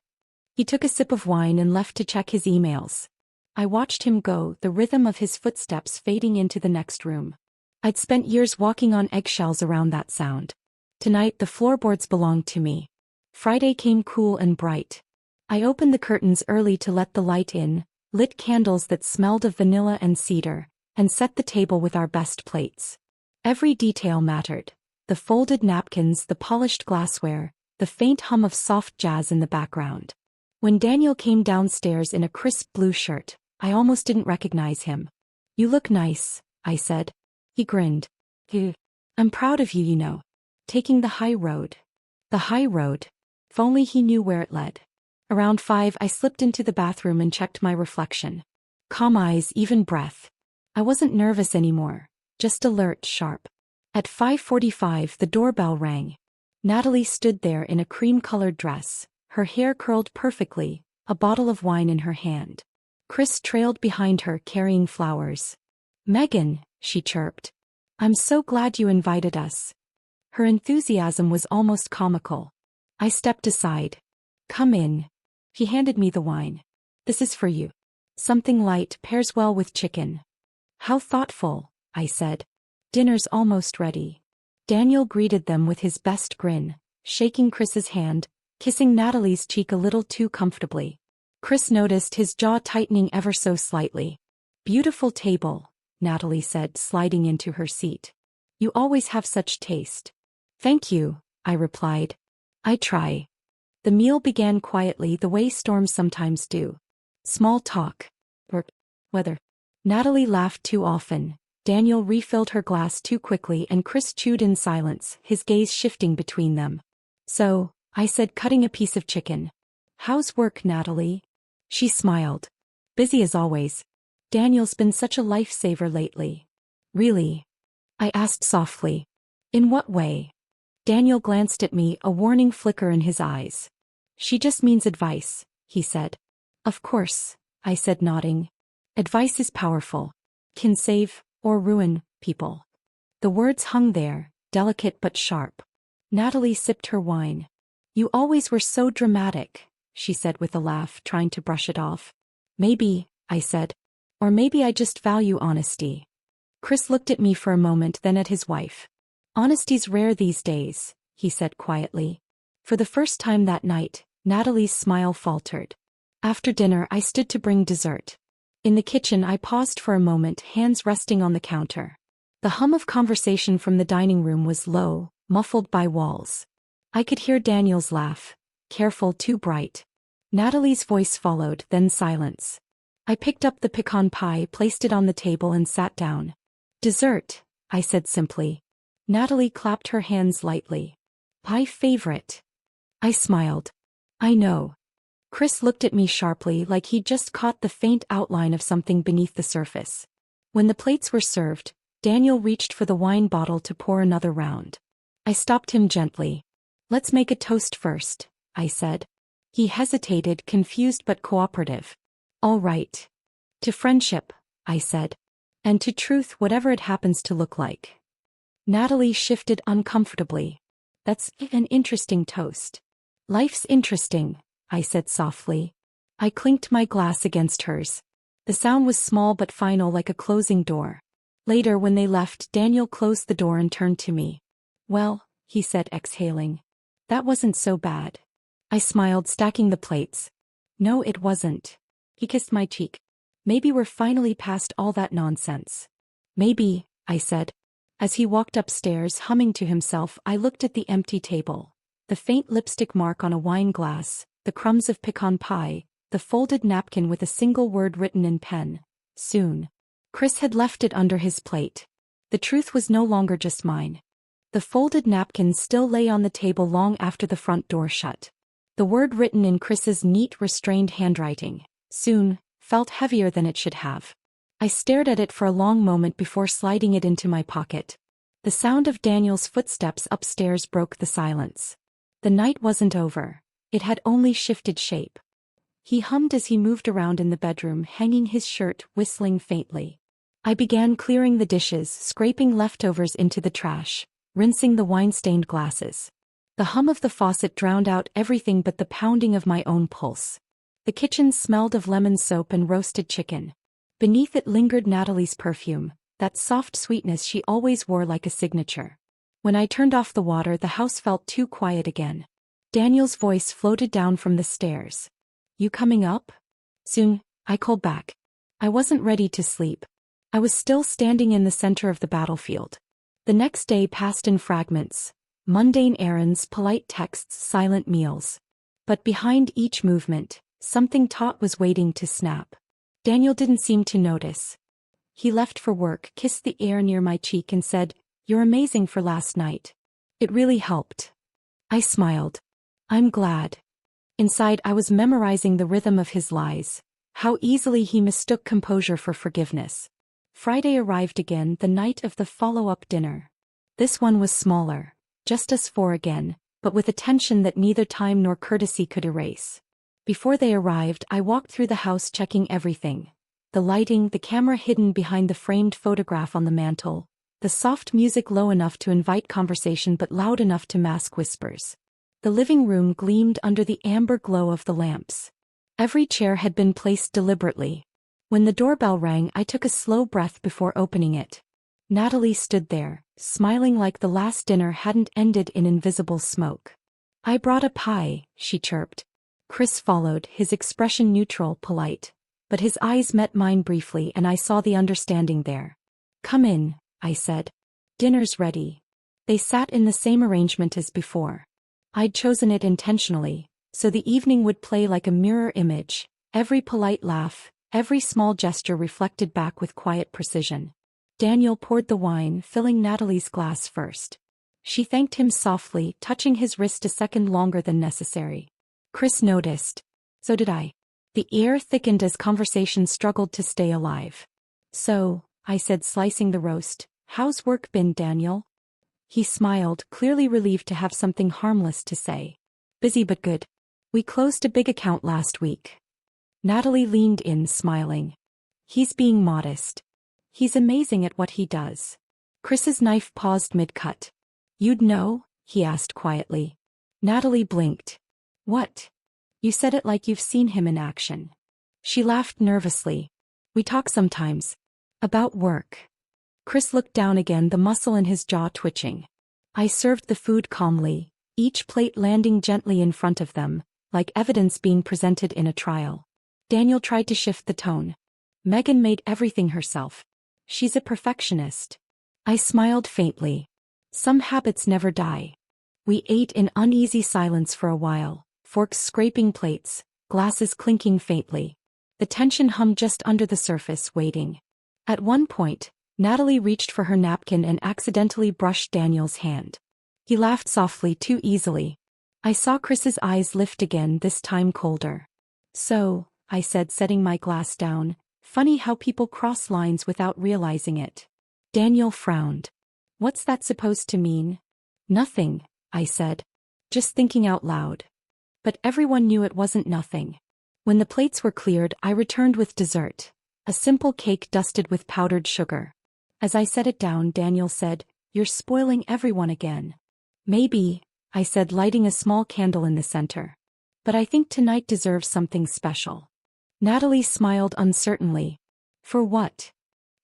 He took a sip of wine and left to check his emails. I watched him go, the rhythm of his footsteps fading into the next room. I'd spent years walking on eggshells around that sound. Tonight the floorboards belonged to me. Friday came cool and bright. I opened the curtains early to let the light in, lit candles that smelled of vanilla and cedar, and set the table with our best plates. Every detail mattered. The folded napkins, the polished glassware, the faint hum of soft jazz in the background. When Daniel came downstairs in a crisp blue shirt, I almost didn't recognize him. You look nice, I said. He grinned. I'm proud of you, you know. Taking the high road. The high road. If only he knew where it led. Around 5, I slipped into the bathroom and checked my reflection. Calm eyes, even breath. I wasn't nervous anymore, just alert, sharp. At 5:45, the doorbell rang. Natalie stood there in a cream-colored dress, her hair curled perfectly, a bottle of wine in her hand. Chris trailed behind her carrying flowers. Megan, she chirped. I'm so glad you invited us. Her enthusiasm was almost comical. I stepped aside. Come in. He handed me the wine. This is for you. Something light, pairs well with chicken. How thoughtful, I said. Dinner's almost ready. Daniel greeted them with his best grin, shaking Chris's hand, kissing Natalie's cheek a little too comfortably. Chris noticed his jaw tightening ever so slightly. Beautiful table, Natalie said, sliding into her seat. You always have such taste. Thank you, I replied. I try. The meal began quietly the way storms sometimes do. Small talk. Or weather. Natalie laughed too often. Daniel refilled her glass too quickly and Chris chewed in silence, his gaze shifting between them. So, I said, cutting a piece of chicken. How's work, Natalie? She smiled. Busy as always. Daniel's been such a lifesaver lately. Really? I asked softly. In what way? Daniel glanced at me, a warning flicker in his eyes. She just means advice, he said. Of course, I said, nodding. Advice is powerful. Can save, or ruin, people. The words hung there, delicate but sharp. Natalie sipped her wine. You always were so dramatic, she said with a laugh, trying to brush it off. Maybe, I said. Or maybe I just value honesty. Chris looked at me for a moment, then at his wife. Honesty's rare these days, he said quietly. For the first time that night, Natalie's smile faltered. After dinner, I stood to bring dessert. In the kitchen, I paused for a moment, hands resting on the counter. The hum of conversation from the dining room was low, muffled by walls. I could hear Daniel's laugh. Careful, too bright. Natalie's voice followed, then silence. I picked up the pecan pie, placed it on the table and sat down. Dessert, I said simply. Natalie clapped her hands lightly. Pie favorite. I smiled. I know. Chris looked at me sharply, like he'd just caught the faint outline of something beneath the surface. When the plates were served, Daniel reached for the wine bottle to pour another round. I stopped him gently. Let's make a toast first, I said. He hesitated, confused but cooperative. All right. To friendship, I said. And to truth, whatever it happens to look like. Natalie shifted uncomfortably. That's an interesting toast. Life's interesting, I said softly. I clinked my glass against hers. The sound was small but final, like a closing door. Later, when they left, Daniel closed the door and turned to me. Well, he said, exhaling. That wasn't so bad. I smiled, stacking the plates. No, it wasn't. He kissed my cheek. Maybe we're finally past all that nonsense. Maybe, I said. As he walked upstairs, humming to himself, I looked at the empty table. The faint lipstick mark on a wine glass, the crumbs of pecan pie, the folded napkin with a single word written in pen. Soon. Chris had left it under his plate. The truth was no longer just mine. The folded napkin still lay on the table long after the front door shut. The word written in Chris's neat, restrained handwriting, soon, felt heavier than it should have. I stared at it for a long moment before sliding it into my pocket. The sound of Daniel's footsteps upstairs broke the silence. The night wasn't over. It had only shifted shape. He hummed as he moved around in the bedroom, hanging his shirt, whistling faintly. I began clearing the dishes, scraping leftovers into the trash, rinsing the wine-stained glasses. The hum of the faucet drowned out everything but the pounding of my own pulse. The kitchen smelled of lemon soap and roasted chicken. Beneath it lingered Natalie's perfume, that soft sweetness she always wore like a signature. When I turned off the water, the house felt too quiet again. Daniel's voice floated down from the stairs. You coming up? Soon, I called back. I wasn't ready to sleep. I was still standing in the center of the battlefield. The next day passed in fragments. Mundane errands, polite texts, silent meals. But behind each movement, something taut was waiting to snap. Daniel didn't seem to notice. He left for work, kissed the air near my cheek and said, "You're amazing for last night. It really helped." I smiled. I'm glad. Inside, I was memorizing the rhythm of his lies. How easily he mistook composure for forgiveness. Friday arrived again, the night of the follow-up dinner. This one was smaller, just us four again, but with a tension that neither time nor courtesy could erase. Before they arrived, I walked through the house checking everything. The lighting, the camera hidden behind the framed photograph on the mantel, the soft music low enough to invite conversation but loud enough to mask whispers. The living room gleamed under the amber glow of the lamps. Every chair had been placed deliberately. When the doorbell rang, I took a slow breath before opening it. Natalie stood there, smiling like the last dinner hadn't ended in invisible smoke. I brought a pie, she chirped. Chris followed, his expression neutral, polite. But his eyes met mine briefly and I saw the understanding there. "Come in," I said. "Dinner's ready." They sat in the same arrangement as before. I'd chosen it intentionally, so the evening would play like a mirror image, every polite laugh, every small gesture reflected back with quiet precision. Daniel poured the wine, filling Natalie's glass first. She thanked him softly, touching his wrist a second longer than necessary. Chris noticed. So did I. The air thickened as conversation struggled to stay alive. "So," I said, slicing the roast, "how's work been, Daniel?" He smiled, clearly relieved to have something harmless to say. "Busy but good. We closed a big account last week." Natalie leaned in, smiling. "He's being modest. He's amazing at what he does." Chris's knife paused mid-cut. "You'd know?" he asked quietly. Natalie blinked. "What?" "You said it like you've seen him in action." She laughed nervously. "We talk sometimes. About work." Chris looked down again, the muscle in his jaw twitching. I served the food calmly, each plate landing gently in front of them, like evidence being presented in a trial. Daniel tried to shift the tone. "Megan made everything herself. She's a perfectionist." I smiled faintly. Some habits never die. We ate in uneasy silence for a while, forks scraping plates, glasses clinking faintly. The tension hummed just under the surface, waiting. At one point, Natalie reached for her napkin and accidentally brushed Daniel's hand. He laughed softly, too easily. I saw Chris's eyes lift again, this time colder. "So," I said, setting my glass down, "funny how people cross lines without realizing it." Daniel frowned. "What's that supposed to mean?" "Nothing," I said. "Just thinking out loud." But everyone knew it wasn't nothing. When the plates were cleared, I returned with dessert. A simple cake dusted with powdered sugar. As I set it down, Daniel said, "You're spoiling everyone again." "Maybe," I said, lighting a small candle in the center. "But I think tonight deserves something special." Natalie smiled uncertainly. "For what?"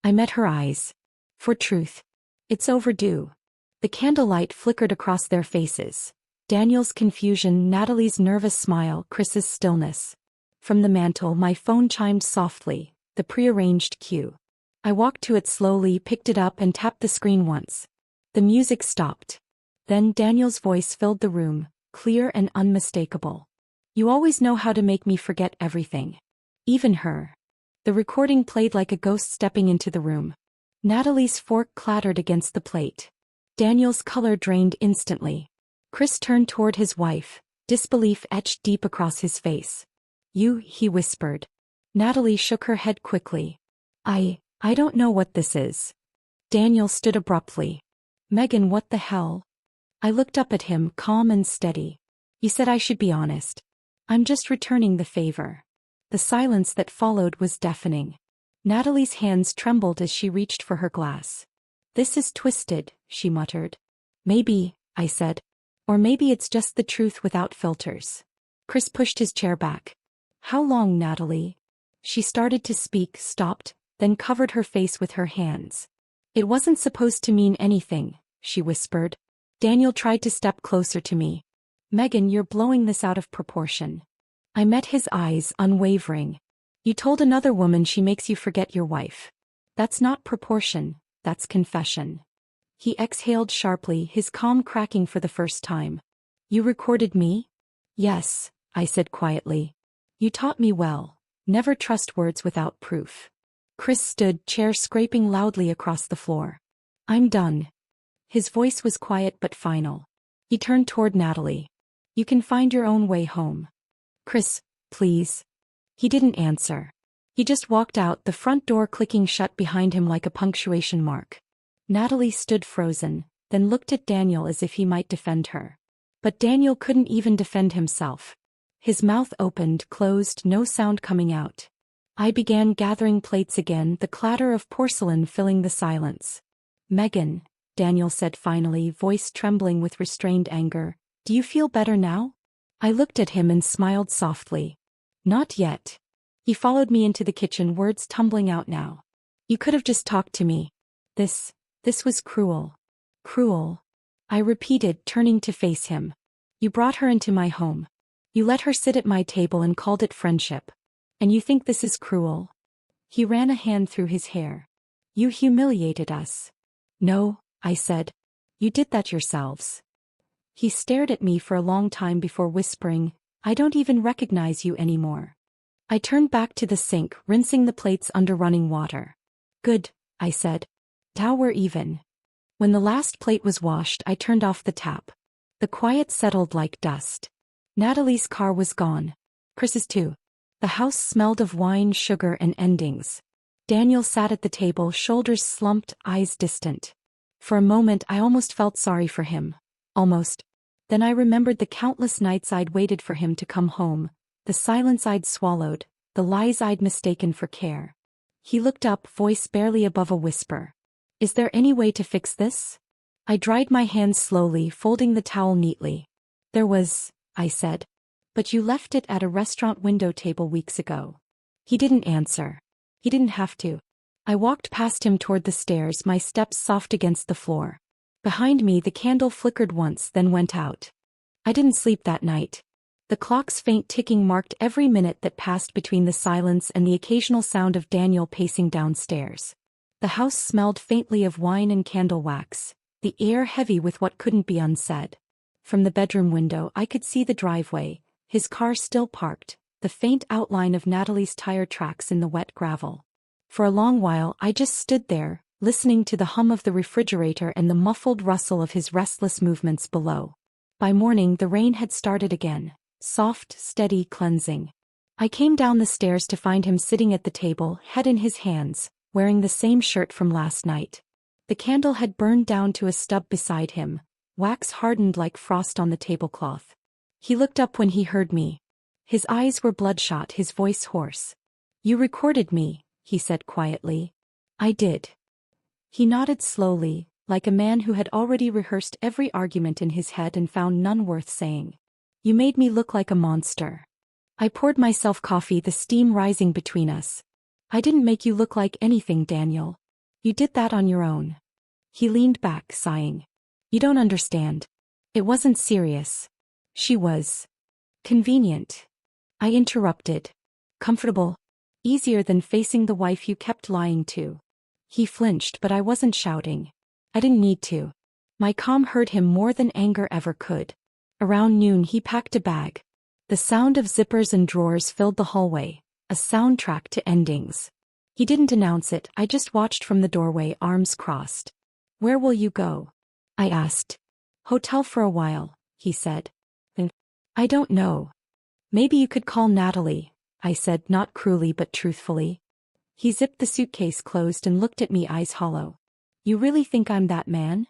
I met her eyes. "For truth. It's overdue." The candlelight flickered across their faces. Daniel's confusion, Natalie's nervous smile, Chris's stillness. From the mantel, my phone chimed softly, the prearranged cue. I walked to it slowly, picked it up and tapped the screen once. The music stopped. Then Daniel's voice filled the room, clear and unmistakable. "You always know how to make me forget everything. Even her." The recording played like a ghost stepping into the room. Natalie's fork clattered against the plate. Daniel's color drained instantly. Chris turned toward his wife, disbelief etched deep across his face. "You," he whispered. Natalie shook her head quickly. I don't know what this is." Daniel stood abruptly. "Megan, what the hell?" I looked up at him, calm and steady. "You said I should be honest. I'm just returning the favor." The silence that followed was deafening. Natalie's hands trembled as she reached for her glass. "This is twisted," she muttered. "Maybe," I said. "Or maybe it's just the truth without filters." Chris pushed his chair back. "How long, Natalie?" She started to speak, stopped, then covered her face with her hands. "It wasn't supposed to mean anything," she whispered. Daniel tried to step closer to me. "Megan, you're blowing this out of proportion." I met his eyes, unwavering. "You told another woman she makes you forget your wife. That's not proportion, that's confession." He exhaled sharply, his calm cracking for the first time. "You recorded me?" "Yes," I said quietly. "You taught me well. Never trust words without proof." Chris stood, chair scraping loudly across the floor. "I'm done." His voice was quiet but final. He turned toward Natalie. "You can find your own way home." "Chris, please." He didn't answer. He just walked out, the front door clicking shut behind him like a punctuation mark. Natalie stood frozen, then looked at Daniel as if he might defend her. But Daniel couldn't even defend himself. His mouth opened, closed, no sound coming out. I began gathering plates again, the clatter of porcelain filling the silence. "Megan," Daniel said finally, voice trembling with restrained anger, "do you feel better now?" I looked at him and smiled softly. "Not yet." He followed me into the kitchen, words tumbling out now. "You could have just talked to me. This was cruel." "Cruel," I repeated, turning to face him. "You brought her into my home. You let her sit at my table and called it friendship. And you think this is cruel? He ran a hand through his hair. You humiliated us. No, I said. You did that yourselves. He stared at me for a long time before whispering, I don't even recognize you anymore. I turned back to the sink, rinsing the plates under running water. Good, I said. Now we're even. When the last plate was washed, I turned off the tap. The quiet settled like dust. Natalie's car was gone. Chris's too. The house smelled of wine, sugar, and endings. Daniel sat at the table, shoulders slumped, eyes distant. For a moment I almost felt sorry for him. Almost. Then I remembered the countless nights I'd waited for him to come home, the silence I'd swallowed, the lies I'd mistaken for care. He looked up, voice barely above a whisper. Is there any way to fix this? I dried my hands slowly, folding the towel neatly. There was, I said. But you left it at a restaurant window table weeks ago. He didn't answer. He didn't have to. I walked past him toward the stairs, my steps soft against the floor. Behind me the candle flickered once, then went out. I didn't sleep that night. The clock's faint ticking marked every minute that passed between the silence and the occasional sound of Daniel pacing downstairs. The house smelled faintly of wine and candle wax, the air heavy with what couldn't be unsaid. From the bedroom window I could see the driveway, his car still parked, the faint outline of Natalie's tire tracks in the wet gravel. For a long while I just stood there, listening to the hum of the refrigerator and the muffled rustle of his restless movements below. By morning the rain had started again, soft, steady, cleansing. I came down the stairs to find him sitting at the table, head in his hands, wearing the same shirt from last night. The candle had burned down to a stub beside him, wax hardened like frost on the tablecloth. He looked up when he heard me. His eyes were bloodshot, his voice hoarse. You recorded me, he said quietly. I did. He nodded slowly, like a man who had already rehearsed every argument in his head and found none worth saying. You made me look like a monster. I poured myself coffee, the steam rising between us. I didn't make you look like anything, Daniel. You did that on your own. He leaned back, sighing. You don't understand. It wasn't serious. She was convenient. I interrupted. Comfortable. Easier than facing the wife you kept lying to. He flinched, but I wasn't shouting. I didn't need to. My calm hurt him more than anger ever could. Around noon he packed a bag. The sound of zippers and drawers filled the hallway, a soundtrack to endings. He didn't announce it, I just watched from the doorway, arms crossed. Where will you go? I asked. Hotel for a while, he said. I don't know. Maybe you could call Natalie, I said, not cruelly but truthfully. He zipped the suitcase closed and looked at me, eyes hollow. You really think I'm that man?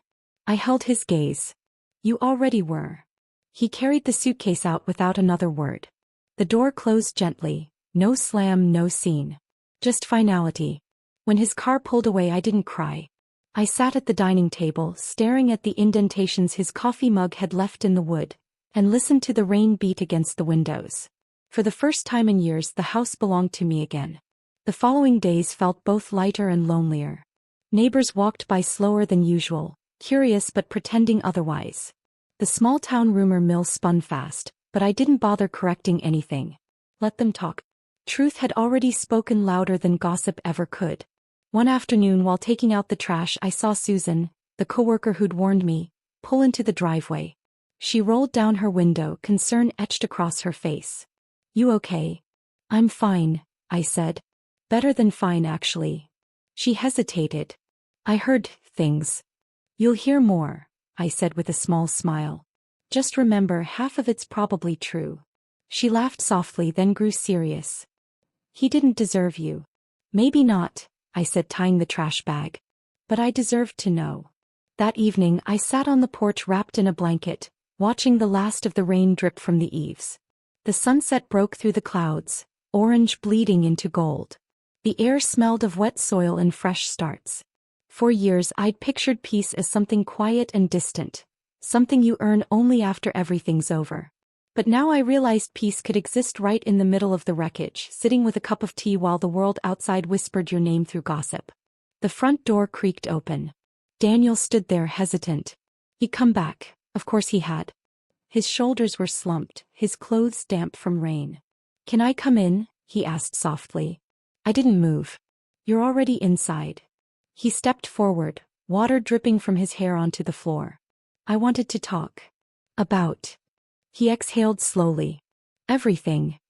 I held his gaze. You already were. He carried the suitcase out without another word. The door closed gently, no slam, no scene. Just finality. When his car pulled away I didn't cry. I sat at the dining table, staring at the indentations his coffee mug had left in the wood, and listened to the rain beat against the windows. For the first time in years the house belonged to me again. The following days felt both lighter and lonelier. Neighbors walked by slower than usual, curious but pretending otherwise. The small-town rumor mill spun fast, but I didn't bother correcting anything. Let them talk. Truth had already spoken louder than gossip ever could. One afternoon while taking out the trash I saw Susan, the coworker who'd warned me, pull into the driveway. She rolled down her window, concern etched across her face. You okay? I'm fine, I said. Better than fine, actually. She hesitated. I heard things. You'll hear more, I said with a small smile. Just remember, half of it's probably true. She laughed softly, then grew serious. He didn't deserve you. Maybe not, I said, tying the trash bag. But I deserved to know. That evening I sat on the porch wrapped in a blanket, watching the last of the rain drip from the eaves. The sunset broke through the clouds, orange bleeding into gold. The air smelled of wet soil and fresh starts. For years I'd pictured peace as something quiet and distant, something you earn only after everything's over. But now I realized peace could exist right in the middle of the wreckage, sitting with a cup of tea while the world outside whispered your name through gossip. The front door creaked open. Daniel stood there hesitant. He'd come back, of course he had. His shoulders were slumped, his clothes damp from rain. "Can I come in?" he asked softly. I didn't move. "You're already inside." He stepped forward, water dripping from his hair onto the floor. "I wanted to talk." "About?" He exhaled slowly. "Everything."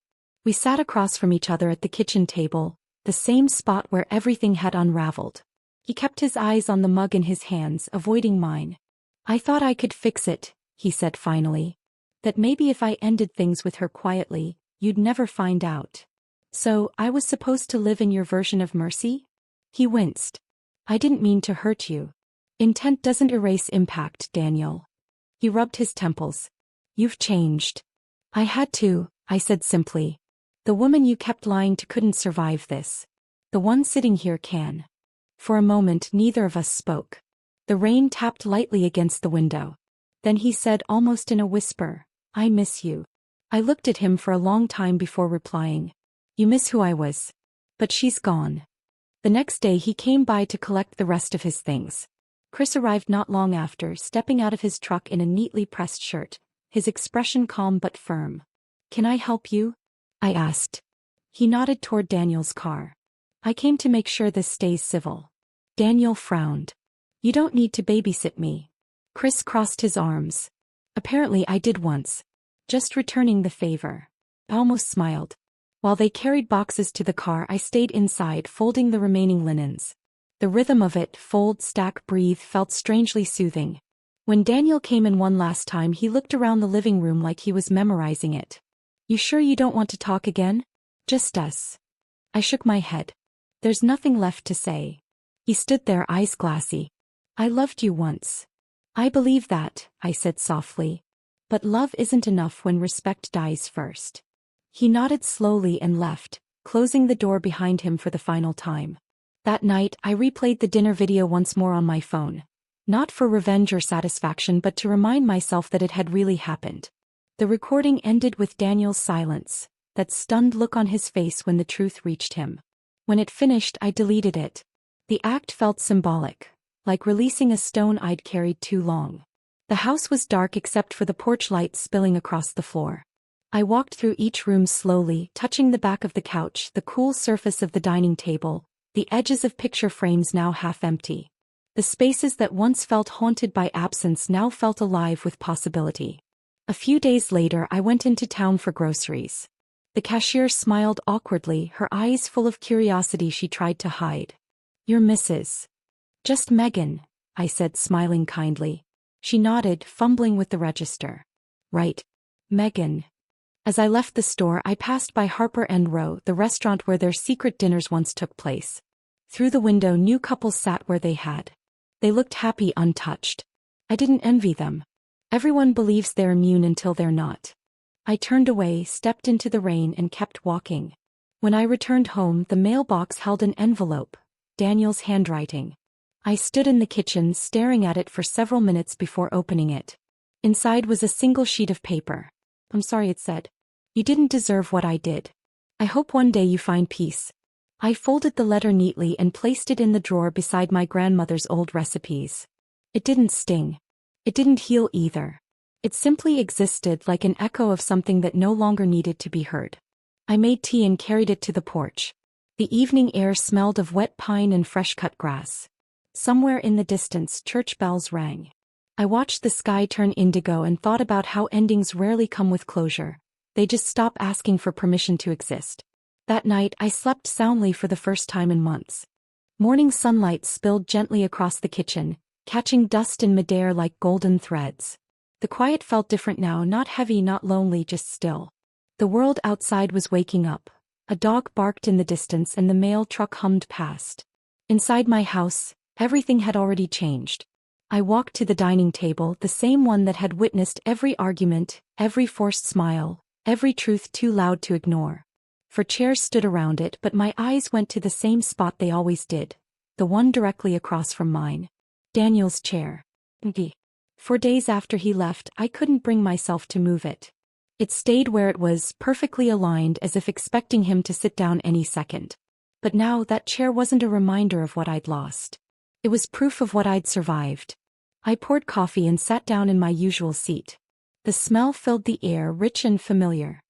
We sat across from each other at the kitchen table, the same spot where everything had unraveled. He kept his eyes on the mug in his hands, avoiding mine. "I thought I could fix it," he said finally. "That maybe if I ended things with her quietly, you'd never find out. So, I was supposed to live in your version of mercy?" He winced. "I didn't mean to hurt you. Intent doesn't erase impact, Daniel." He rubbed his temples. "You've changed." "I had to," I said simply. "The woman you kept lying to couldn't survive this. The one sitting here can." For a moment neither of us spoke. The rain tapped lightly against the window. Then he said almost in a whisper, "I miss you." I looked at him for a long time before replying. "You miss who I was. But she's gone." The next day he came by to collect the rest of his things. Chris arrived not long after, stepping out of his truck in a neatly pressed shirt, his expression calm but firm. "Can I help you?" I asked. He nodded toward Daniel's car. "I came to make sure this stays civil." Daniel frowned. "You don't need to babysit me." Chris crossed his arms. "Apparently I did once. Just returning the favor." I almost smiled. While they carried boxes to the car, I stayed inside folding the remaining linens. The rhythm of it, fold, stack, breathe, felt strangely soothing. When Daniel came in one last time, he looked around the living room like he was memorizing it. "You sure you don't want to talk again? Just us?" I shook my head. "There's nothing left to say." He stood there, eyes glassy. "I loved you once." "I believe that," I said softly. "But love isn't enough when respect dies first." He nodded slowly and left, closing the door behind him for the final time. That night, I replayed the dinner video once more on my phone. Not for revenge or satisfaction, but to remind myself that it had really happened. The recording ended with Daniel's silence, that stunned look on his face when the truth reached him. When it finished, I deleted it. The act felt symbolic, like releasing a stone I'd carried too long. The house was dark except for the porch light spilling across the floor. I walked through each room slowly, touching the back of the couch, the cool surface of the dining table, the edges of picture frames now half empty. The spaces that once felt haunted by absence now felt alive with possibility. A few days later, I went into town for groceries. The cashier smiled awkwardly, her eyes full of curiosity she tried to hide. "You're Mrs. Just Megan," I said, smiling kindly. She nodded, fumbling with the register. "Right. Megan." As I left the store, I passed by Harper End Row, the restaurant where their secret dinners once took place. Through the window, new couples sat where they had. They looked happy, untouched. I didn't envy them. Everyone believes they're immune until they're not. I turned away, stepped into the rain, and kept walking. When I returned home, the mailbox held an envelope, Daniel's handwriting. I stood in the kitchen, staring at it for several minutes before opening it. Inside was a single sheet of paper. "I'm sorry," it said. "You didn't deserve what I did. I hope one day you find peace." I folded the letter neatly and placed it in the drawer beside my grandmother's old recipes. It didn't sting. It didn't heal either. It simply existed like an echo of something that no longer needed to be heard. I made tea and carried it to the porch. The evening air smelled of wet pine and fresh-cut grass. Somewhere in the distance, church bells rang. I watched the sky turn indigo and thought about how endings rarely come with closure. They just stop asking for permission to exist. That night, I slept soundly for the first time in months. Morning sunlight spilled gently across the kitchen, catching dust in midair like golden threads. The quiet felt different now, not heavy, not lonely, just still. The world outside was waking up. A dog barked in the distance and the mail truck hummed past. Inside my house, everything had already changed. I walked to the dining table, the same one that had witnessed every argument, every forced smile, every truth too loud to ignore. For chairs stood around it, but my eyes went to the same spot they always did, the one directly across from mine. Daniel's chair. For days after he left, I couldn't bring myself to move it. It stayed where it was, perfectly aligned, as if expecting him to sit down any second. But now that chair wasn't a reminder of what I'd lost. It was proof of what I'd survived. I poured coffee and sat down in my usual seat. The smell filled the air, rich and familiar.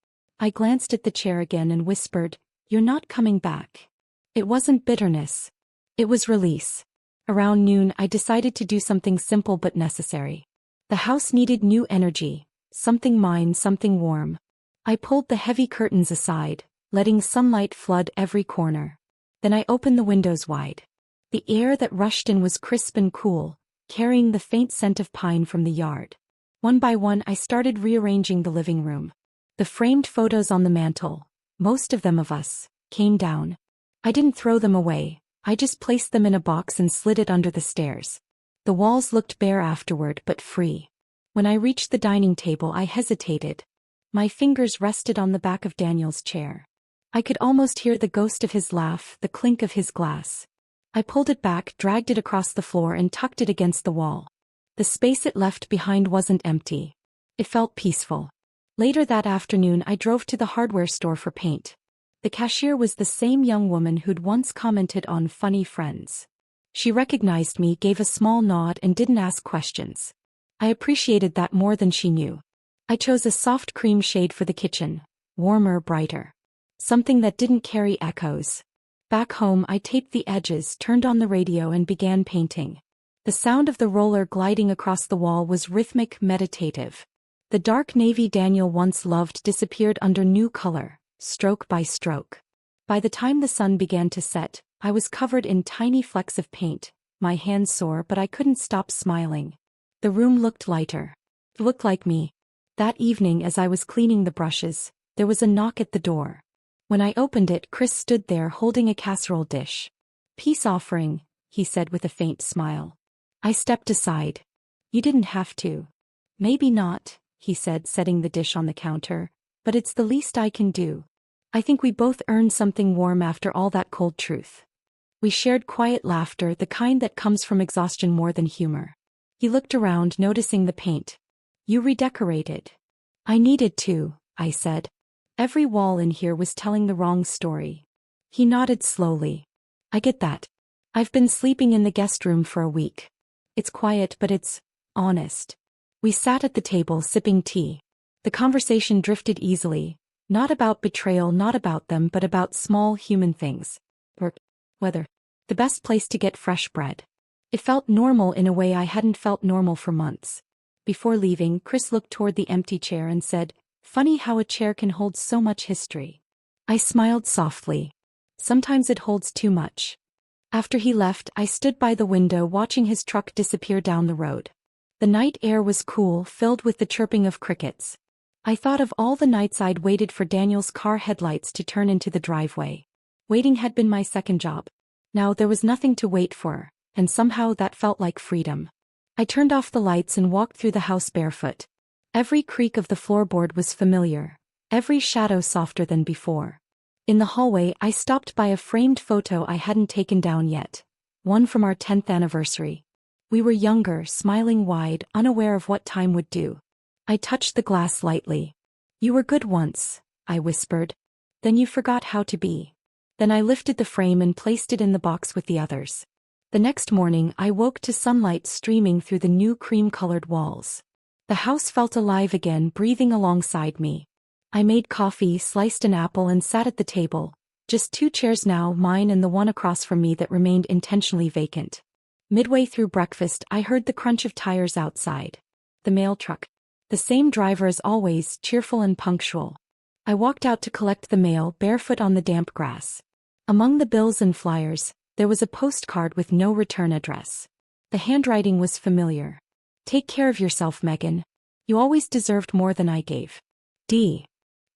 I glanced at the chair again and whispered, "You're not coming back." It wasn't bitterness. It was release. Around noon, I decided to do something simple but necessary. The house needed new energy, something mine, something warm. I pulled the heavy curtains aside, letting sunlight flood every corner. Then I opened the windows wide. The air that rushed in was crisp and cool, carrying the faint scent of pine from the yard. One by one, I started rearranging the living room. The framed photos on the mantel, most of them of us, came down. I didn't throw them away, I just placed them in a box and slid it under the stairs. The walls looked bare afterward, but free. When I reached the dining table, I hesitated. My fingers rested on the back of Daniel's chair. I could almost hear the ghost of his laugh, the clink of his glass. I pulled it back, dragged it across the floor and tucked it against the wall. The space it left behind wasn't empty. It felt peaceful. Later that afternoon, I drove to the hardware store for paint. The cashier was the same young woman who'd once commented on Funny Friends. She recognized me, gave a small nod and didn't ask questions. I appreciated that more than she knew. I chose a soft cream shade for the kitchen, warmer, brighter. Something that didn't carry echoes. Back home, I taped the edges, turned on the radio and began painting. The sound of the roller gliding across the wall was rhythmic, meditative. The dark navy Daniel once loved disappeared under new color, stroke by stroke. By the time the sun began to set, I was covered in tiny flecks of paint, my hands sore, but I couldn't stop smiling. The room looked lighter. It looked like me. That evening, as I was cleaning the brushes, there was a knock at the door. When I opened it, Chris stood there holding a casserole dish. "Peace offering," he said with a faint smile. I stepped aside. "You didn't have to." "Maybe not," he said, setting the dish on the counter, "but it's the least I can do. I think we both earned something warm after all that cold truth." We shared quiet laughter, the kind that comes from exhaustion more than humor. He looked around, noticing the paint. "You redecorated." "I needed to," I said. "Every wall in here was telling the wrong story." He nodded slowly. "I get that. I've been sleeping in the guest room for a week. It's quiet, but it's honest." We sat at the table sipping tea. The conversation drifted easily, not about betrayal, not about them, but about small human things. Or whether the best place to get fresh bread. It felt normal in a way I hadn't felt normal for months. Before leaving, Chris looked toward the empty chair and said, "Funny how a chair can hold so much history." I smiled softly. Sometimes it holds too much. After he left, I stood by the window watching his truck disappear down the road. The night air was cool, filled with the chirping of crickets. I thought of all the nights I'd waited for Daniel's car headlights to turn into the driveway. Waiting had been my second job. Now there was nothing to wait for, and somehow that felt like freedom. I turned off the lights and walked through the house barefoot. Every creak of the floorboard was familiar, every shadow softer than before. In the hallway, I stopped by a framed photo I hadn't taken down yet, one from our 10th anniversary. We were younger, smiling wide, unaware of what time would do. I touched the glass lightly. "You were good once," I whispered. "Then you forgot how to be." Then I lifted the frame and placed it in the box with the others. The next morning, I woke to sunlight streaming through the new cream-colored walls. The house felt alive again, breathing alongside me. I made coffee, sliced an apple and sat at the table, just 2 chairs now, mine and the one across from me that remained intentionally vacant. Midway through breakfast, I heard the crunch of tires outside. The mail truck. The same driver as always, cheerful and punctual. I walked out to collect the mail, barefoot on the damp grass. Among the bills and flyers, there was a postcard with no return address. The handwriting was familiar. "Take care of yourself, Megan. You always deserved more than I gave. D."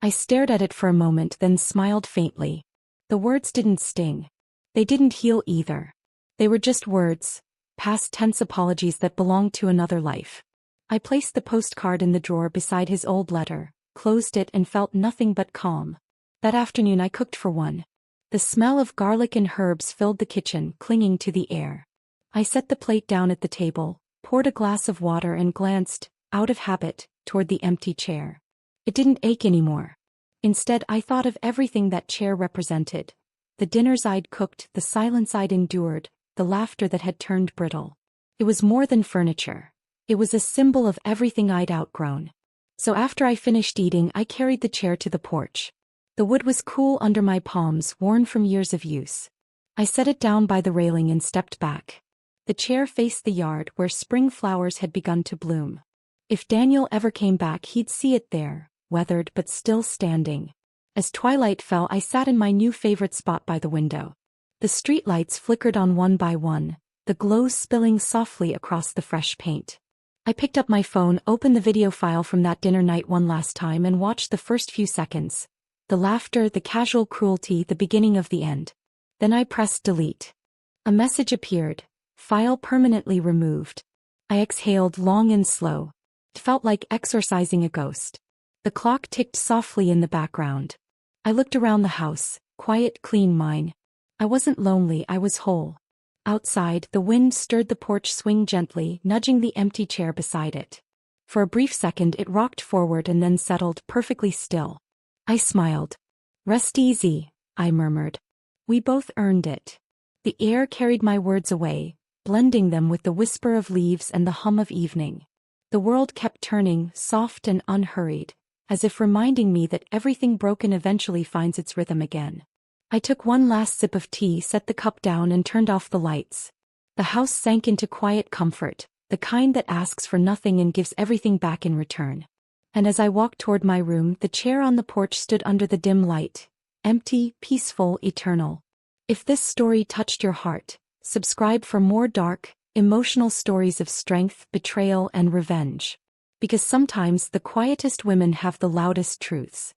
I stared at it for a moment, then smiled faintly. The words didn't sting. They didn't heal either. They were just words, past tense apologies that belonged to another life. I placed the postcard in the drawer beside his old letter, closed it and felt nothing but calm. That afternoon I cooked for one. The smell of garlic and herbs filled the kitchen, clinging to the air. I set the plate down at the table, poured a glass of water and glanced, out of habit, toward the empty chair. It didn't ache anymore. Instead, I thought of everything that chair represented. The dinners I'd cooked, the silence I'd endured, the laughter that had turned brittle. It was more than furniture. It was a symbol of everything I'd outgrown. So after I finished eating, I carried the chair to the porch. The wood was cool under my palms, worn from years of use. I set it down by the railing and stepped back. The chair faced the yard where spring flowers had begun to bloom. If Daniel ever came back, he'd see it there, weathered but still standing. As twilight fell, I sat in my new favorite spot by the window. The streetlights flickered on one by one, the glow spilling softly across the fresh paint. I picked up my phone, opened the video file from that dinner night one last time and watched the first few seconds. The laughter, the casual cruelty, the beginning of the end. Then I pressed delete. A message appeared. File permanently removed. I exhaled long and slow. It felt like exorcising a ghost. The clock ticked softly in the background. I looked around the house, quiet, clean, mine. I wasn't lonely, I was whole. Outside, the wind stirred the porch swing gently, nudging the empty chair beside it. For a brief second it rocked forward and then settled, perfectly still. I smiled. Rest easy, I murmured. We both earned it. The air carried my words away, blending them with the whisper of leaves and the hum of evening. The world kept turning, soft and unhurried, as if reminding me that everything broken eventually finds its rhythm again. I took one last sip of tea, set the cup down and turned off the lights. The house sank into quiet comfort, the kind that asks for nothing and gives everything back in return. And as I walked toward my room, the chair on the porch stood under the dim light, empty, peaceful, eternal. If this story touched your heart, subscribe for more dark, emotional stories of strength, betrayal, and revenge. Because sometimes the quietest women have the loudest truths.